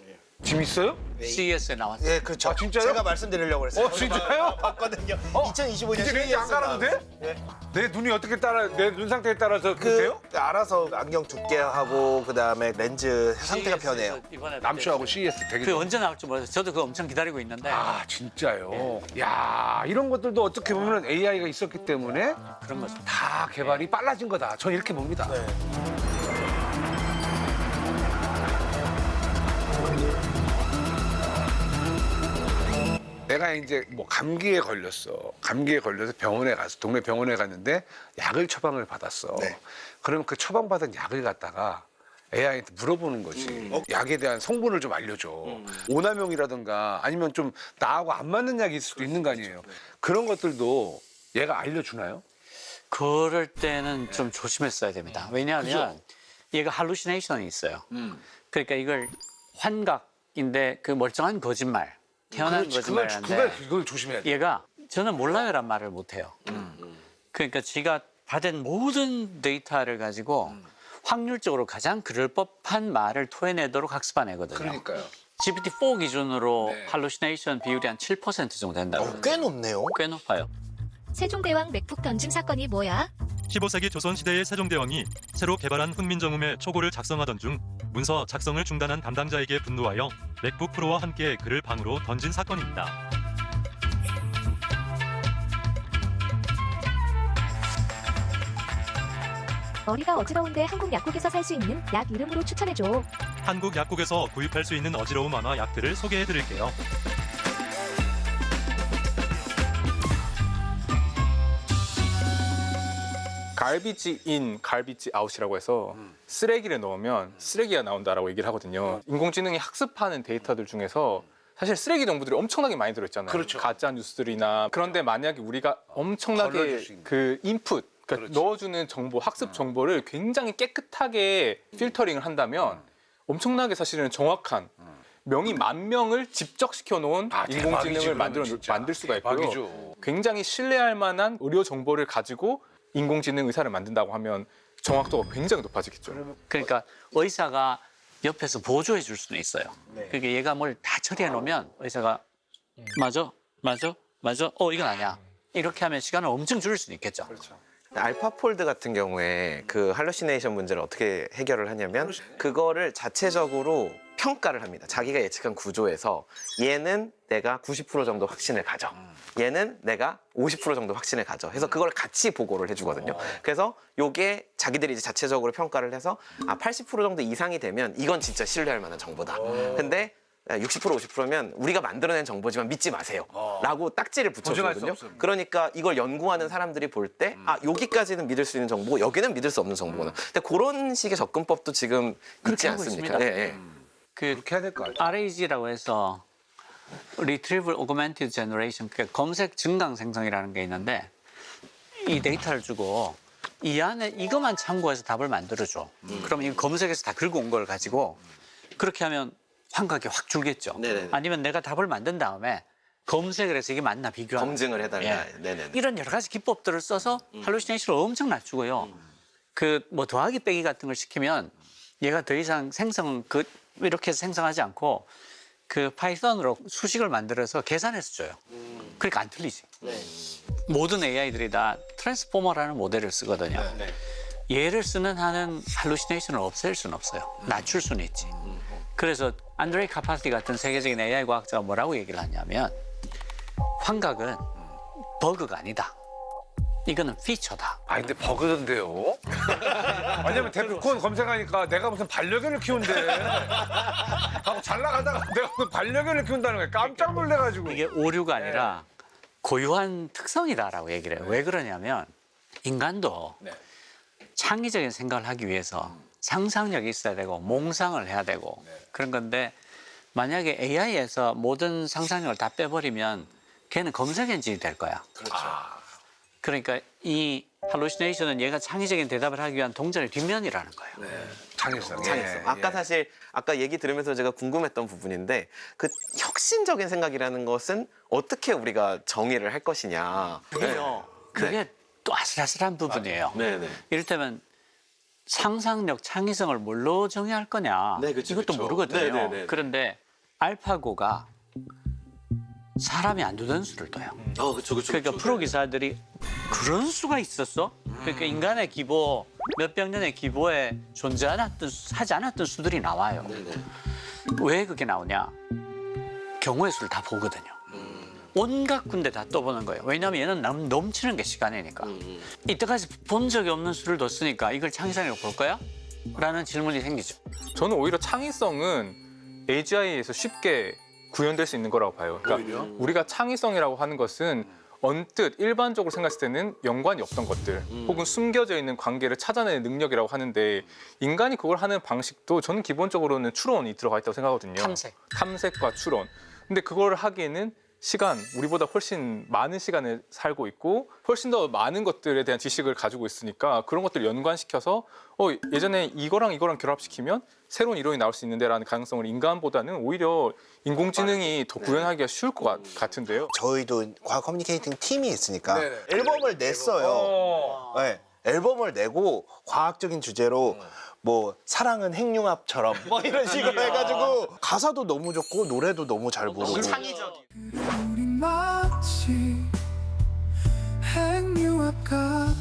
지금 있어요? CES에 나왔어요. 예, 그렇죠. 아, 진짜요? 제가 말씀드리려고 그랬어요. 진짜요? 봤거든요. 2025년 이제 렌즈 안 깔아도 돼? 내 눈이 어떻게 따라 내 눈 상태에 따라서 돼요? 알아서 안경 두께하고 그다음에 렌즈 상태가 CES 에서 변해요. 이번에 남추하고 CES 되게. 그게 언제 나올지 몰라서 저도 그거 엄청 기다리고 있는데 아 진짜요? 야 이런 것들도 어떻게 보면 AI가 있었기 때문에 그런 거죠. 다 개발이 빨라진 거다. 저는 이렇게 봅니다. 내가 이제 뭐 감기에 걸렸어. 감기에 걸려서 병원에 가서 동네 병원에 갔는데 약을 처방을 받았어. 그러면 그 처방받은 약을 갖다가 AI한테 물어보는 거지. 약에 대한 성분을 좀 알려줘. 오남용이라든가 아니면 좀 나하고 안 맞는 약이 있을 수도 있는 거 아니에요. 그런 것들도 얘가 알려주나요? 그럴 때는 좀 조심했어야 됩니다. 왜냐하면 얘가 할루시네이션이 있어요. 그러니까 이걸 환각인데 그 멀쩡한 거짓말, 태어난 거짓말인데 그걸 조심해야 돼. 얘가 저는 몰라요란 말을 못해요. 그러니까 지가 받은 모든 데이터를 가지고 확률적으로 가장 그럴 법한 말을 토해내도록 학습해내거든요. 그러니까요. GPT-4 기준으로 할루시네이션 비율이 한 7% 정도 된다고. 꽤 높네요. 꽤 높아요. 세종대왕 맥북 던짐 사건이 뭐야? 15세기 조선시대의 세종대왕이 새로 개발한 훈민정음의 초고를 작성하던 중 문서 작성을 중단한 담당자에게 분노하여 맥북 프로와 함께 그를 방으로 던진 사건입니다. 머리가 어지러운데 한국 약국에서 살 수 있는 약 이름으로 추천해줘. 한국 약국에서 구입할 수 있는 어지러움 완화 약들을 소개해드릴게요. 갈비지 인, 갈비지 아웃이라고 해서 쓰레기를 넣으면 쓰레기가 나온다라고 얘기를 하거든요. 인공지능이 학습하는 데이터들 중에서 사실 쓰레기 정보들이 엄청나게 많이 들어있잖아요. 그렇죠. 가짜 뉴스들이나. 그런데 만약에 우리가 엄청나게 걸러줄 수 있는. 그 인풋, 그러니까 넣어주는 정보, 학습 정보를 굉장히 깨끗하게 필터링을 한다면 엄청나게 사실은 정확한 명의 10,000명을 집적시켜 놓은 인공지능을 만들 수가 있고요. 대박이죠. 굉장히 신뢰할 만한 의료 정보를 가지고 인공지능 의사를 만든다고 하면 정확도가 굉장히 높아지겠죠. 그러니까 의사가 옆에서 보조해 줄 수는 있어요. 그러니까 얘가 뭘 다 처리해 놓으면 의사가 맞아. 이건 아니야. 이렇게 하면 시간을 엄청 줄일 수는 있겠죠. 알파폴드 같은 경우에 그 할루시네이션 문제를 어떻게 해결을 하냐면 그거를 자체적으로 평가를 합니다. 자기가 예측한 구조에서 얘는 내가 90% 정도 확신을 가져. 얘는 내가 50% 정도 확신을 가져. 해서 그걸 같이 보고를 해주거든요. 그래서 요게 자기들이 이제 자체적으로 평가를 해서 80% 정도 이상이 되면 이건 진짜 신뢰할 만한 정보다. 근데 60% 50%면 우리가 만들어낸 정보지만 믿지 마세요 라고 딱지를 붙여주거든요. 그러니까 이걸 연구하는 사람들이 볼 때 여기까지는 믿을 수 있는 정보고 여기는 믿을 수 없는 정보구나. 근데 그런 식의 접근법도 지금 있지 않습니까? 그렇게 해야 될 것 같아요. RAG라고 해서 Retrieval Augmented Generation, 그러니까 검색 증강 생성이라는 게 있는데 이 데이터를 주고 이 안에 이것만 참고해서 답을 만들어줘. 그럼 이 검색에서 다 긁어 온 걸 가지고 그렇게 하면 환각이 확 줄겠죠. 네네네. 아니면 내가 답을 만든 다음에 검색을 해서 이게 맞나 비교하는. 검증을 해달라. 예. 네네네. 이런 여러 가지 기법들을 써서 할루시네이션을 엄청 낮추고요. 그 뭐 더하기 빼기 같은 걸 시키면 얘가 더 이상 이렇게 해서 생성하지 않고 그 파이썬으로 수식을 만들어서 계산해서 줘요. 그러니까 안 틀리지. 모든 AI들이 다 트랜스포머라는 모델을 쓰거든요. 얘를 쓰는 한은 할루시네이션을 없앨 수는 없어요. 낮출 수는 있지. 그래서 안드레이 카파티 같은 세계적인 AI 과학자가 뭐라고 얘기를 하냐면 환각은 버그가 아니다. 이거는 피처다. 근데 버그던데요? 왜냐면 데프콘 검색하니까 내가 무슨 반려견을 키운대. 하고 잘 나가다가 내가 무슨 반려견을 키운다는 거야. 깜짝 놀래가지고. 이게 오류가 아니라 고유한 특성이다라고 얘기를 해요. 왜 그러냐면 인간도 창의적인 생각을 하기 위해서 상상력이 있어야 되고 몽상을 해야 되고 그런 건데 만약에 AI에서 모든 상상력을 다 빼버리면 걔는 검색 엔진이 될 거야. 그러니까 이 할루시네이션은 얘가 창의적인 대답을 하기 위한 동전의 뒷면이라는 거예요. 창의성. 아까 얘기 들으면서 제가 궁금했던 부분인데 그 혁신적인 생각이라는 것은 어떻게 우리가 정의를 할 것이냐. 그게 또 아슬아슬한 부분이에요. 이를테면 상상력, 창의성을 뭘로 정의할 거냐. 이것도 모르거든요. 그런데 알파고가 사람이 안 두던 수를 둬요. 그러니까 프로 기사들이 그런 수가 있었어? 그러니까 인간의 기보, 몇백 년의 기보에 하지 않았던 수들이 나와요. 왜 그게 나오냐? 경우의 수를 다 보거든요. 온갖 군데 다 떠보는 거예요. 왜냐하면 얘는 넘치는 게 시간이니까. 이때까지 본 적이 없는 수를 뒀으니까 이걸 창의성이라고 볼 거야? 라는 질문이 생기죠. 저는 오히려 창의성은 AGI에서 쉽게 구현될 수 있는 거라고 봐요. 그러니까 우리가 창의성이라고 하는 것은 언뜻 일반적으로 생각했을 때는 연관이 없던 것들 혹은 숨겨져 있는 관계를 찾아내는 능력이라고 하는데 인간이 그걸 하는 방식도 저는 기본적으로는 추론이 들어가 있다고 생각하거든요. 탐색과 추론. 근데 그걸 하기에는 시간, 우리보다 훨씬 많은 시간을 살고 있고 훨씬 더 많은 것들에 대한 지식을 가지고 있으니까 그런 것들을 연관시켜서 예전에 이거랑 결합시키면 새로운 이론이 나올 수 있는데라는 가능성을 인간보다는 오히려 인공지능이 더 구현하기가 쉬울 것 같은데요. 저희도 과학 커뮤니케이팅 팀이 있으니까 앨범을 냈어요. 앨범을 내고 과학적인 주제로 뭐 사랑은 핵융합처럼 뭐 이런 식으로 해가지고 가사도 너무 좋고 노래도 너무 잘 부르고 우리 마치 핵융합 같아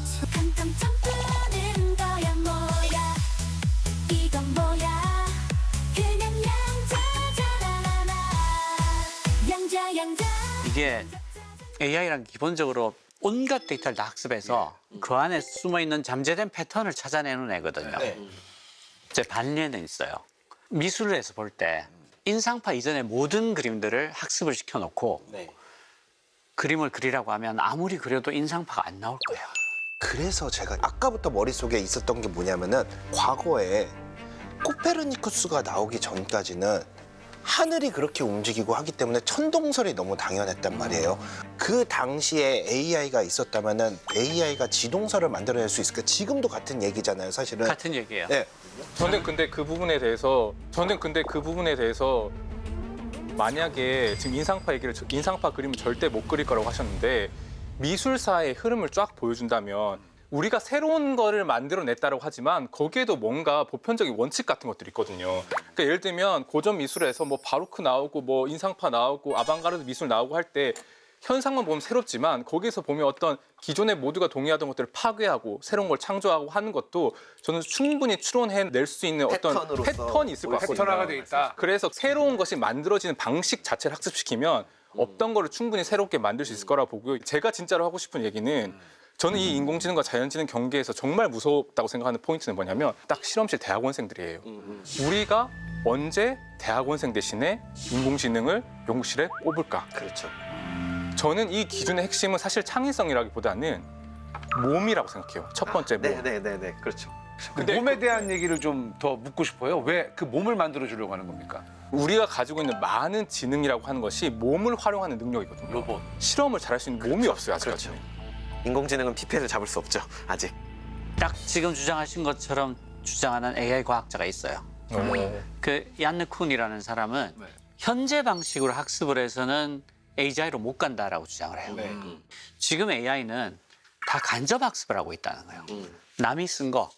이게 AI란 기본적으로 온갖 데이터를 다 학습해서 그 안에 숨어 있는 잠재된 패턴을 찾아내는 애거든요. 제 반례는 있어요. 미술에서 볼 때 인상파 이전의 모든 그림들을 학습을 시켜놓고 그림을 그리라고 하면 아무리 그려도 인상파가 안 나올 거예요. 그래서 제가 아까부터 머릿속에 있었던 게 뭐냐면은 과거에 코페르니쿠스가 나오기 전까지는 하늘이 그렇게 움직이고 하기 때문에 천동설이 너무 당연했단 말이에요. 그 당시에 AI가 있었다면은 AI가 지동설을 만들어낼 수 있을까? 지금도 같은 얘기잖아요, 사실은. 같은 얘기예요. 네. 저는 근데 그 부분에 대해서 만약에 지금 인상파 그림을 절대 못 그릴 거라고 하셨는데 미술사의 흐름을 쫙 보여준다면 우리가 새로운 거를 만들어냈다고 하지만 거기에도 뭔가 보편적인 원칙 같은 것들이 있거든요. 그러니까 예를 들면 고전 미술에서 뭐 바로크 나오고 뭐 인상파 나오고 아방가르드 미술 나오고 할 때 현상만 보면 새롭지만 거기에서 보면 어떤 기존에 모두가 동의하던 것들을 파괴하고 새로운 걸 창조하고 하는 것도 저는 충분히 추론해낼 수 있는 어떤 패턴이 있을 것 같거든요. 패턴화가 돼 있다. 그래서 새로운 것이 만들어지는 방식 자체를 학습시키면 없던 거를 충분히 새롭게 만들 수 있을 거라고 보고요. 제가 진짜로 하고 싶은 얘기는 저는 이 인공지능과 자연지능 경계에서 정말 무섭다고 생각하는 포인트는 뭐냐면 딱 실험실 대학원생들이에요. 우리가 언제 대학원생 대신에 인공지능을 연구실에 꼽을까? 그렇죠. 저는 이 기준의 핵심은 사실 창의성이라기보다는 몸이라고 생각해요. 첫 번째 몸. 네네네. 그렇죠. 근데 몸에 대한 얘기를 좀 더 묻고 싶어요. 왜 그 몸을 만들어 주려고 하는 겁니까? 우리가 가지고 있는 많은 지능이라고 하는 것이 몸을 활용하는 능력이거든요. 로봇. 실험을 잘할 수 있는 몸이 없어요, 아직까지. 그렇죠. 인공지능은 피폐를 잡을 수 없죠, 아직. 딱 지금 주장하신 것처럼 주장하는 AI 과학자가 있어요. 그 얀느 쿤이라는 사람은 현재 방식으로 학습을 해서는 AGI로 못 간다라고 주장을 해요. 지금 AI는 다 간접 학습을 하고 있다는 거예요. 남이 쓴 거,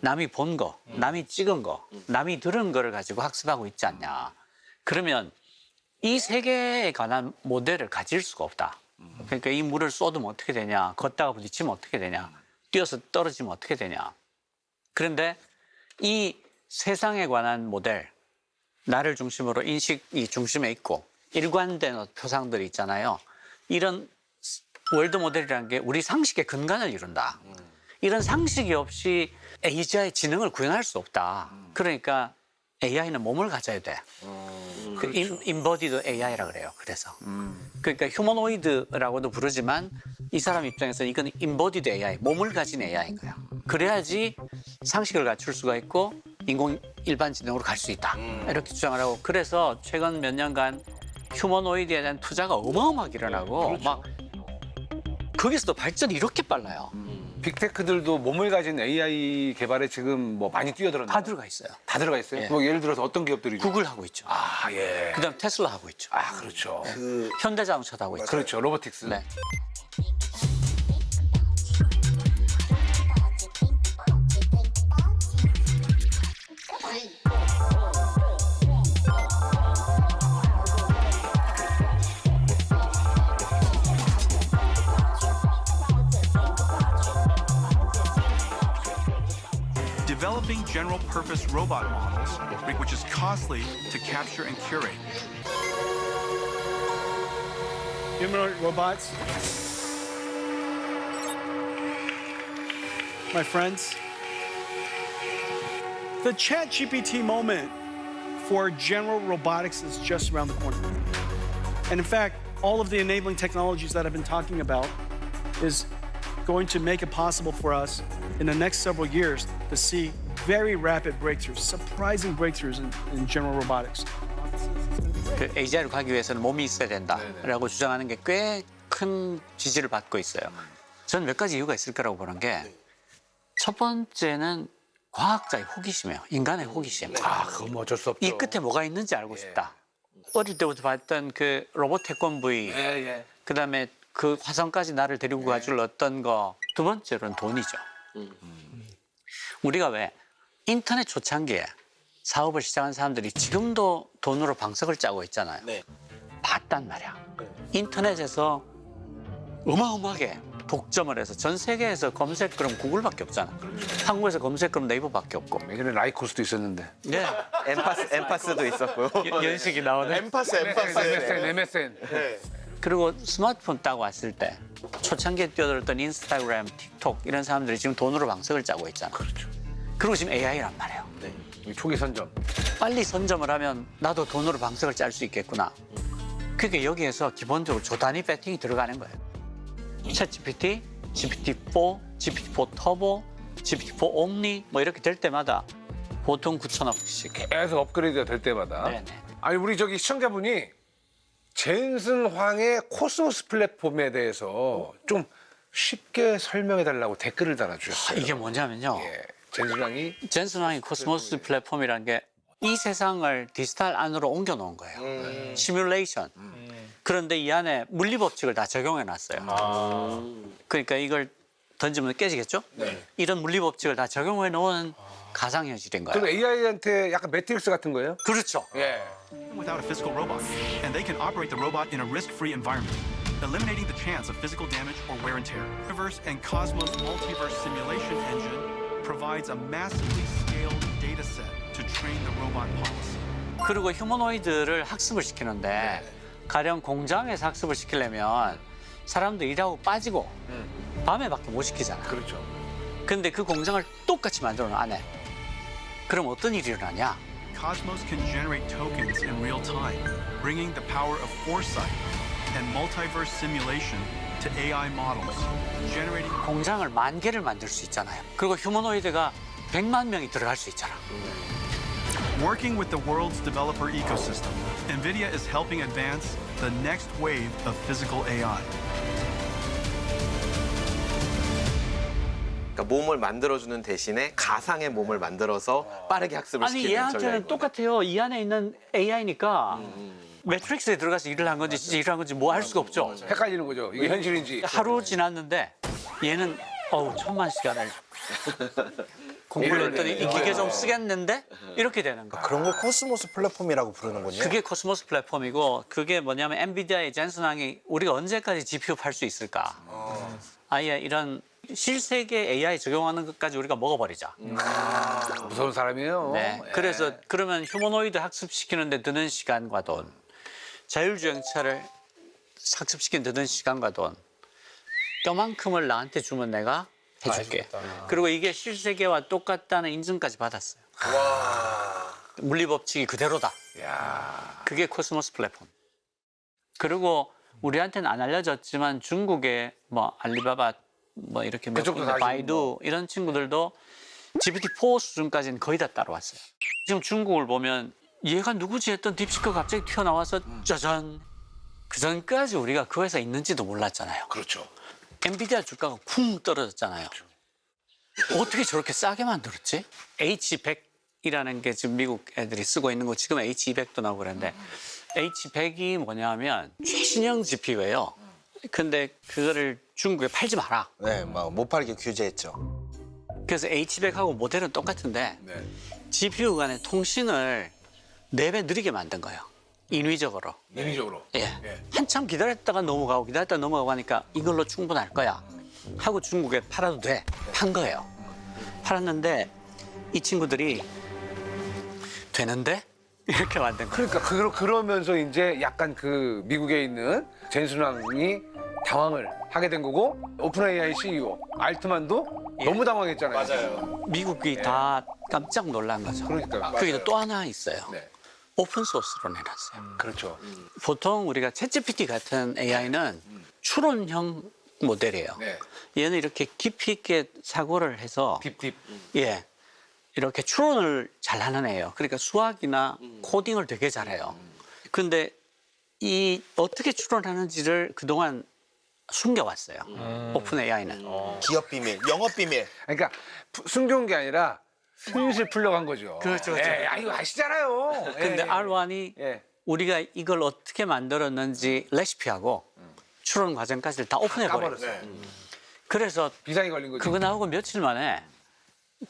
남이 본 거, 남이 찍은 거, 남이 들은 거를 가지고 학습하고 있지 않냐. 그러면 이 세계에 관한 모델을 가질 수가 없다. 그러니까 이 물을 쏟으면 어떻게 되냐, 걷다가 부딪히면 어떻게 되냐, 뛰어서 떨어지면 어떻게 되냐. 그런데 이 세상에 관한 모델, 나를 중심으로 인식이 중심에 있고 일관된 표상들이 있잖아요. 이런 월드 모델이라는 게 우리 상식의 근간을 이룬다. 이런 상식이 없이 AI의 지능을 구현할 수 없다. 그러니까 AI는 몸을 가져야 돼. 그 인버디드 AI라 그래요. 그래서 그러니까 휴머노이드라고도 부르지만 이 사람 입장에서는 이건 인버디드 AI, 몸을 가진 AI인 거야. 그래야지 상식을 갖출 수가 있고 인공 일반 지능으로 갈 수 있다. 이렇게 주장을 하고 그래서 최근 몇 년간 휴머노이드에 대한 투자가 어마어마하게 일어나고 막 거기서도 발전이 이렇게 빨라요. 빅테크들도 몸을 가진 AI 개발에 지금 뭐 많이 뛰어들었나요? 다 들어가 있어요. 다 들어가 있어요? 예. 뭐 예를 들어서 어떤 기업들이? 구글 하고 있죠. 아, 예. 그다음 테슬라 하고 있죠. 아, 그렇죠. 현대자동차도 하고 있죠. 그렇죠. 로보틱스. 네. Developing general-purpose robot models, which is costly to capture and curate. Humanoid robots. My friends, the ChatGPT moment for general robotics is just around the corner. And in fact, all of the enabling technologies that I've been talking about is going to make it possible for us in the next several years to see very rapid breakthroughs, surprising breakthroughs in general robotics. 그 AGI로 가기 위해서는 몸이 있어야 된다라고 주장하는 게 꽤 큰 지지를 받고 있어요. 저는 몇 가지 이유가 있을 거라고 보는 게 첫 번째는 과학자의 호기심이에요. 인간의 호기심. 아, 그건 뭐 어쩔 수 없죠. 이 끝에 뭐가 있는지 알고 싶다. 어릴 때부터 봤던 그 로봇 태권브이, 그다음에 그 화성까지 나를 데리고 가줄 어떤 거. 두 번째로는 돈이죠. 우리가 왜 인터넷 초창기에 사업을 시작한 사람들이 지금도 돈으로 방석을 짜고 있잖아요. 봤단 말이야. 인터넷에서 어마어마하게 독점을 해서 전 세계에서 검색 그럼 구글밖에 없잖아. 한국에서 검색 그럼 네이버밖에 없고. 예전에 라이코스도 있었는데. 네. 엠파스도 있었고요. 연식이 나오네. 엠파스. MSN. 그 그리고 스마트폰 딱 왔을 때 초창기에 뛰어들었던 인스타그램, 틱톡 이런 사람들이 지금 돈으로 방석을 짜고 있잖아. 그렇죠. 그리고 지금 AI란 말이에요. 이 초기 선점. 빨리 선점을 하면 나도 돈으로 방석을 짤 수 있겠구나. 그러니까 여기에서 기본적으로 조 단위 배팅이 들어가는 거예요. 챗GPT, GPT-4, GPT-4 터보, GPT-4 옴니 뭐 이렇게 될 때마다 보통 9,000억씩. 계속 업그레이드가 될 때마다. 네네. 아니 우리 저기 시청자분이 젠슨 황의 코스모스 플랫폼에 대해서 좀 쉽게 설명해 달라고 댓글을 달아주셨어요. 이게 뭐냐면요. 젠슨 황이 코스모스 플랫폼이라는 게 이 세상을 디지털 안으로 옮겨 놓은 거예요. 시뮬레이션. 그런데 이 안에 물리 법칙을 다 적용해 놨어요. 그러니까 이걸 던지면 깨지겠죠? 네. 이런 물리 법칙을 다 적용해 놓은 가상 현실인 거예요. 그럼 AI한테 약간 매트릭스 같은 거예요? 그렇죠. 예. Without a physical robot, and they can operate the robot in a risk-free environment, eliminating the chance of physical damage or wear and tear. Universe and Cosmos Multiverse Simulation Engine provides a massively scaled data set to train the robot policy. 그리고 휴머노이드를 학습을 시키는데 가령 공장에서 학습을 시키려면 사람들 일하고 빠지고 밤에밖에 못 시키잖아. 그렇죠. 근데 그 공장을 똑같이 만들어 놔 안에. 그럼 어떤 일이 일어나냐? Cosmos can generate tokens in real time, bringing the power of foresight and multiverse simulation to AI models, generating 공장을 10,000개를 만들 수 있잖아요. 그리고 휴머노이드가 100만 명이 들어갈 수 있잖아. Working with the world's developer ecosystem, NVIDIA is helping advance the next wave of physical AI. 그러니까 몸을 만들어주는 대신에 가상의 몸을 만들어서 빠르게 학습을 아니 시키는 얘한테는 전략이거든요. 똑같아요. 이 안에 있는 AI니까 매트릭스에 들어가서 일을 한 건지 진짜 일을 한 건지 뭐 할 수가 없죠. 헷갈리는 거죠. 이게 현실인지. 하루 지났는데 얘는 1,000만 시간을 공부를 했더니 이 기계 좀 쓰겠는데 이렇게 되는 거야. 그런 걸 코스모스 플랫폼이라고 부르는군요. 그게 코스모스 플랫폼이고 그게 뭐냐면 엔비디아의 젠슨 황이 우리가 언제까지 GPU 팔 수 있을까? 아예 이런 실세계 AI 적용하는 것까지 우리가 먹어버리자. 무서운 사람이에요. 네. 그래서 그러면 휴머노이드 학습시키는 데 드는 시간과 돈, 자율주행차를 학습시키는 데 드는 시간과 돈, 뼈만큼을 나한테 주면 내가 해줄게. 그리고 이게 실세계와 똑같다는 인증까지 받았어요. 물리 법칙이 그대로다. 그게 코스모스 플랫폼. 그리고 우리한테는 안 알려졌지만 중국의 뭐 알리바바 뭐 이렇게 몇 그쪽도 군데 다 바이두 뭐. 이런 친구들도 GPT-4 수준까지는 거의 다 따라왔어요. 지금 중국을 보면 얘가 누구지 했던 딥시크가 갑자기 튀어나와서 짜잔. 그 전까지 우리가 그 회사 있는지도 몰랐잖아요. 그렇죠. 엔비디아 주가가 쿵 떨어졌잖아요. 어떻게 저렇게 싸게 만들었지? H100이라는 게 지금 미국 애들이 쓰고 있는 거 지금 H200도 나오고 그러는데 H100이 뭐냐면 최신형 GPU예요. 근데 그거를 중국에 팔지 마라. 네, 막 못 팔게 규제했죠. 그래서 H100하고 모델은 똑같은데 GPU 간의 통신을 4배 느리게 만든 거예요. 인위적으로. 인위적으로. 예. 한참 기다렸다가 넘어가고 기다렸다가 넘어가고 하니까 이걸로 충분할 거야 하고 중국에 팔아도 돼. 판 거예요. 팔았는데 이 친구들이 되는데? 이렇게 만든 거예요. 그러니까 그러면서 이제 약간 그 미국에 있는 젠슨 황이 당황을 하게 된 거고 오픈 AI CEO 알트만도 너무 당황했잖아요. 맞아요. 미국이 다 깜짝 놀란 거죠. 그러니까 거기도 또 하나 있어요. 네. 오픈 소스로 내놨어요. 그렇죠. 보통 우리가 챗GPT 같은 AI는 추론형 모델이에요. 네. 얘는 이렇게 깊이 있게 사고를 해서 딥. 예. 이렇게 추론을 잘하는 애예요. 그러니까 수학이나 코딩을 되게 잘해요. 근데 이 어떻게 추론하는지를 그동안 숨겨왔어요. 오픈 AI는. 기업 비밀, 영업 비밀. 그러니까 숨겨온 게 아니라 슬슬 풀려간 거죠. 그렇죠. 예, 이거 아시잖아요. 근데 예. R1이 우리가 이걸 어떻게 만들었는지 레시피하고 추론 과정까지를 다 오픈해버렸어요. 그래서 비상이 걸린 거죠. 그거 나오고 며칠 만에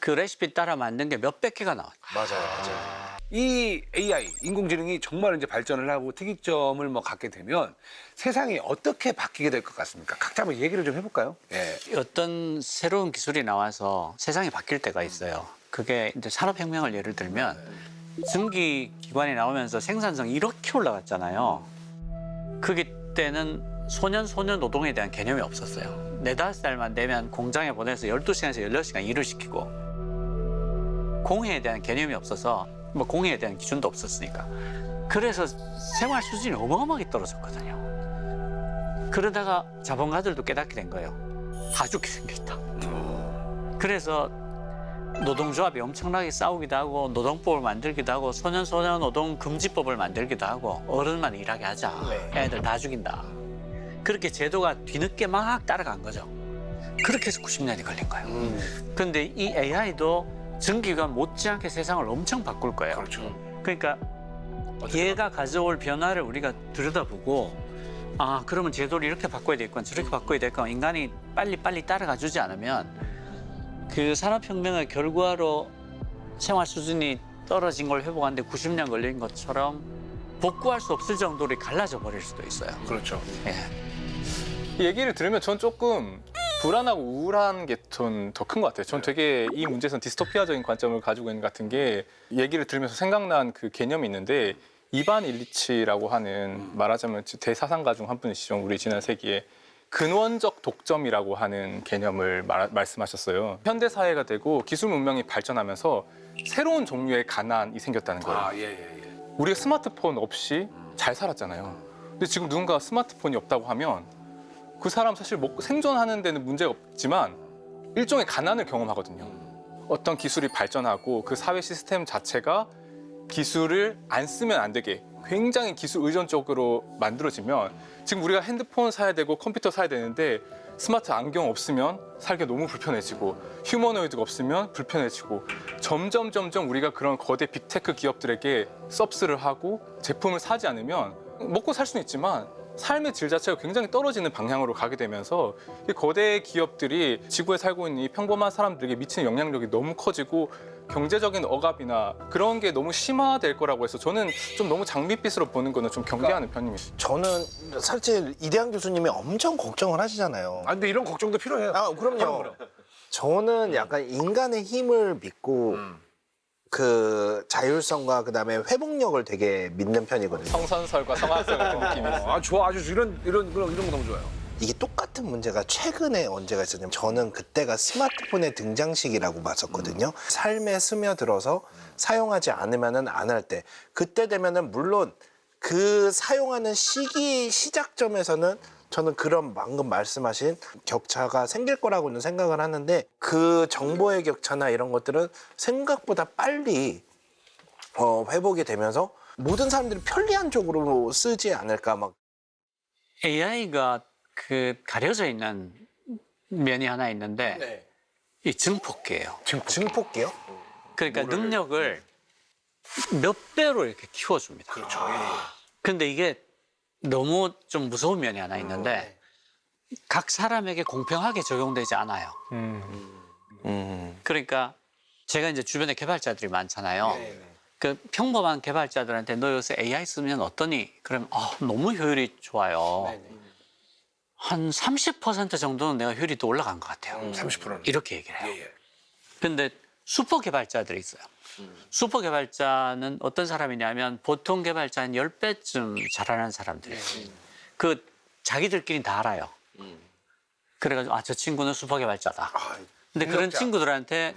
그 레시피 따라 만든 게 몇백 개가 나왔죠. 맞아요. 이 AI, 인공지능이 정말 이제 발전을 하고 특이점을 뭐 갖게 되면 세상이 어떻게 바뀌게 될 것 같습니까? 각자 한번 얘기를 좀 해볼까요? 예. 어떤 새로운 기술이 나와서 세상이 바뀔 때가 있어요. 그게 이제 산업혁명을 예를 들면 전기 기관이 나오면서 생산성이 이렇게 올라갔잖아요. 그게 그때는 소년 노동에 대한 개념이 없었어요. 4, 5살만 되면 공장에 보내서 12시간에서 16시간 일을 시키고 공해에 대한 개념이 없어서 뭐 공해에 대한 기준도 없었으니까 그래서 생활 수준이 어마어마하게 떨어졌거든요. 그러다가 자본가들도 깨닫게 된 거예요. 다 죽게 생겼다. 그래서 노동조합이 엄청나게 싸우기도 하고 노동법을 만들기도 하고 소년 노동 금지법을 만들기도 하고 어른만 일하게 하자. 애들 다 죽인다. 그렇게 제도가 뒤늦게 막 따라간 거죠. 그렇게 해서 90년이 걸린 거예요. 그런데 이 AI도 전기가 못지않게 세상을 엄청 바꿀 거예요. 그렇죠. 그러니까 얘가 가져올 변화를 우리가 들여다보고 아 그러면 제도를 이렇게 바꿔야 되겠구나 저렇게 바꿔야 되겠구나 인간이 빨리 따라가 주지 않으면 그 산업혁명의 결과로 생활 수준이 떨어진 걸 회복하는데 90년 걸린 것처럼 복구할 수 없을 정도로 갈라져 버릴 수도 있어요. 그렇죠. 예. 이 얘기를 들으면 전 조금 불안하고 우울한 게 전 더 큰 것 같아요. 전 되게 이 문제에서는 디스토피아적인 관점을 가지고 있는 것 같은 게 얘기를 들으면서 생각난 그 개념이 있는데 이반 일리치라고 하는 말하자면 대사상가 중 한 분이시죠. 우리 지난 세기에 근원적 독점이라고 하는 개념을 말씀하셨어요. 현대 사회가 되고 기술 문명이 발전하면서 새로운 종류의 가난이 생겼다는 거예요. 우리가 스마트폰 없이 잘 살았잖아요. 근데 지금 누군가 스마트폰이 없다고 하면 그 사람 사실 생존하는 데는 문제가 없지만 일종의 가난을 경험하거든요. 어떤 기술이 발전하고 그 사회 시스템 자체가 기술을 안 쓰면 안 되게 굉장히 기술 의존적으로 만들어지면 지금 우리가 핸드폰 사야 되고 컴퓨터 사야 되는데 스마트 안경 없으면 살기가 너무 불편해지고 휴머노이드가 없으면 불편해지고 점점 우리가 그런 거대 빅테크 기업들에게 서브스를 하고 제품을 사지 않으면 먹고 살 수는 있지만 삶의 질 자체가 굉장히 떨어지는 방향으로 가게 되면서 이 거대 기업들이 지구에 살고 있는 이 평범한 사람들에게 미치는 영향력이 너무 커지고 경제적인 억압이나 그런 게 너무 심화될 거라고 해서 저는 좀 너무 장밋빛으로 보는 거는 좀 경계하는 편입니다. 저는 사실 이대한 교수님이 엄청 걱정을 하시잖아요. 아, 근데 이런 걱정도 필요해요. 아, 그럼요. 저는 약간 인간의 힘을 믿고 그 자율성과 그다음에 회복력을 되게 믿는 편이거든요. 성선설과 성악설 같은 느낌이 있어요. 아, 좋아. 아주 이런 거 너무 좋아요. 이게 똑같은 문제가 최근에 언제가 있었냐면 저는 그때가 스마트폰의 등장식이라고 봤었거든요. 삶에 스며들어서 사용하지 않으면은 안 할 때 그때 되면은 물론 그 사용하는 시작점에서는 저는 그런 방금 말씀하신 격차가 생길 거라고는 생각을 하는데 그 정보의 격차나 이런 것들은 생각보다 빨리 회복이 되면서 모든 사람들이 편리한 쪽으로 쓰지 않을까 막. AI가 그 가려져 있는 면이 하나 있는데 이 증폭기예요. 증폭기요? 그러니까 능력을 몇 배로 이렇게 키워줍니다. 그렇죠. 근데 이게 너무 좀 무서운 면이 하나 있는데 각 사람에게 공평하게 적용되지 않아요. 그러니까 제가 이제 주변에 개발자들이 많잖아요. 그 평범한 개발자들한테 너 요새 AI 쓰면 어떠니? 그러면 너무 효율이 좋아요. 한 30% 정도는 내가 효율이 더 올라간 것 같아요. 30%는. 이렇게 얘기를 해요. 근데 슈퍼 개발자들이 있어요. 슈퍼 개발자는 어떤 사람이냐면 보통 개발자 한 10배쯤 잘하는 사람들이에요. 그 자기들끼리 다 알아요. 그래가지고 저 친구는 슈퍼 개발자다. 근데 그런 친구들한테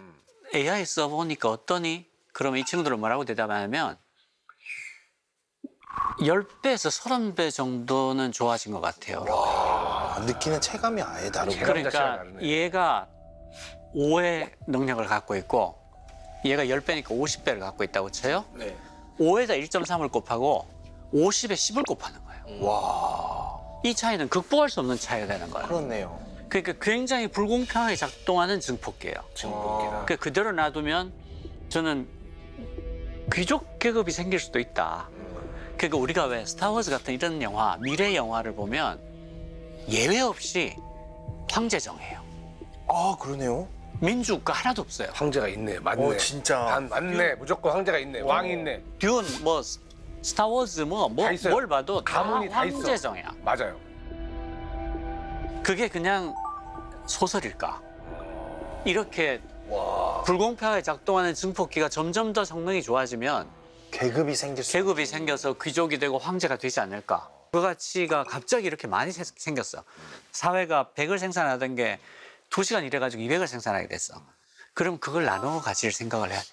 AI 써보니까 어떠니? 그러면 이 친구들은 뭐라고 대답하냐면 10배에서 30배 정도는 좋아진 것 같아요. 느끼는 체감이 아예 다르고. 그러니까 얘가 5의 능력을 갖고 있고 얘가 10배니까 50배를 갖고 있다고 쳐요. 5에다 1.3을 곱하고 50에 10을 곱하는 거예요. 와. 이 차이는 극복할 수 없는 차이가 되는 거예요. 그렇네요. 그러니까 굉장히 불공평하게 작동하는 증폭기예요. 증폭기다. 그대로 놔두면 저는 귀족 계급이 생길 수도 있다. 그러니까 우리가 왜 스타워즈 같은 이런 영화, 미래 영화를 보면 예외 없이 황제정이에요. 아, 그러네요. 민주국가 하나도 없어요. 황제가 있네. 맞네. 진짜. 맞네. 무조건 황제가 있네. 왕이 있네. 듄, 뭐 스타워즈 다 있어요. 뭘 봐도 다 가문이 다 있어. 황제정이야. 맞아요. 그게 그냥 소설일까? 이렇게 불공평하게 작동하는 증폭기가 점점 더 성능이 좋아지면 계급이 생겨서 귀족이 되고 황제가 되지 않을까? 그 가치가 갑자기 이렇게 많이 생겼어. 사회가 100을 생산하던 게 2시간 일해가지고 200을 생산하게 됐어. 그럼 그걸 나눠 가치를 생각을 해야 돼.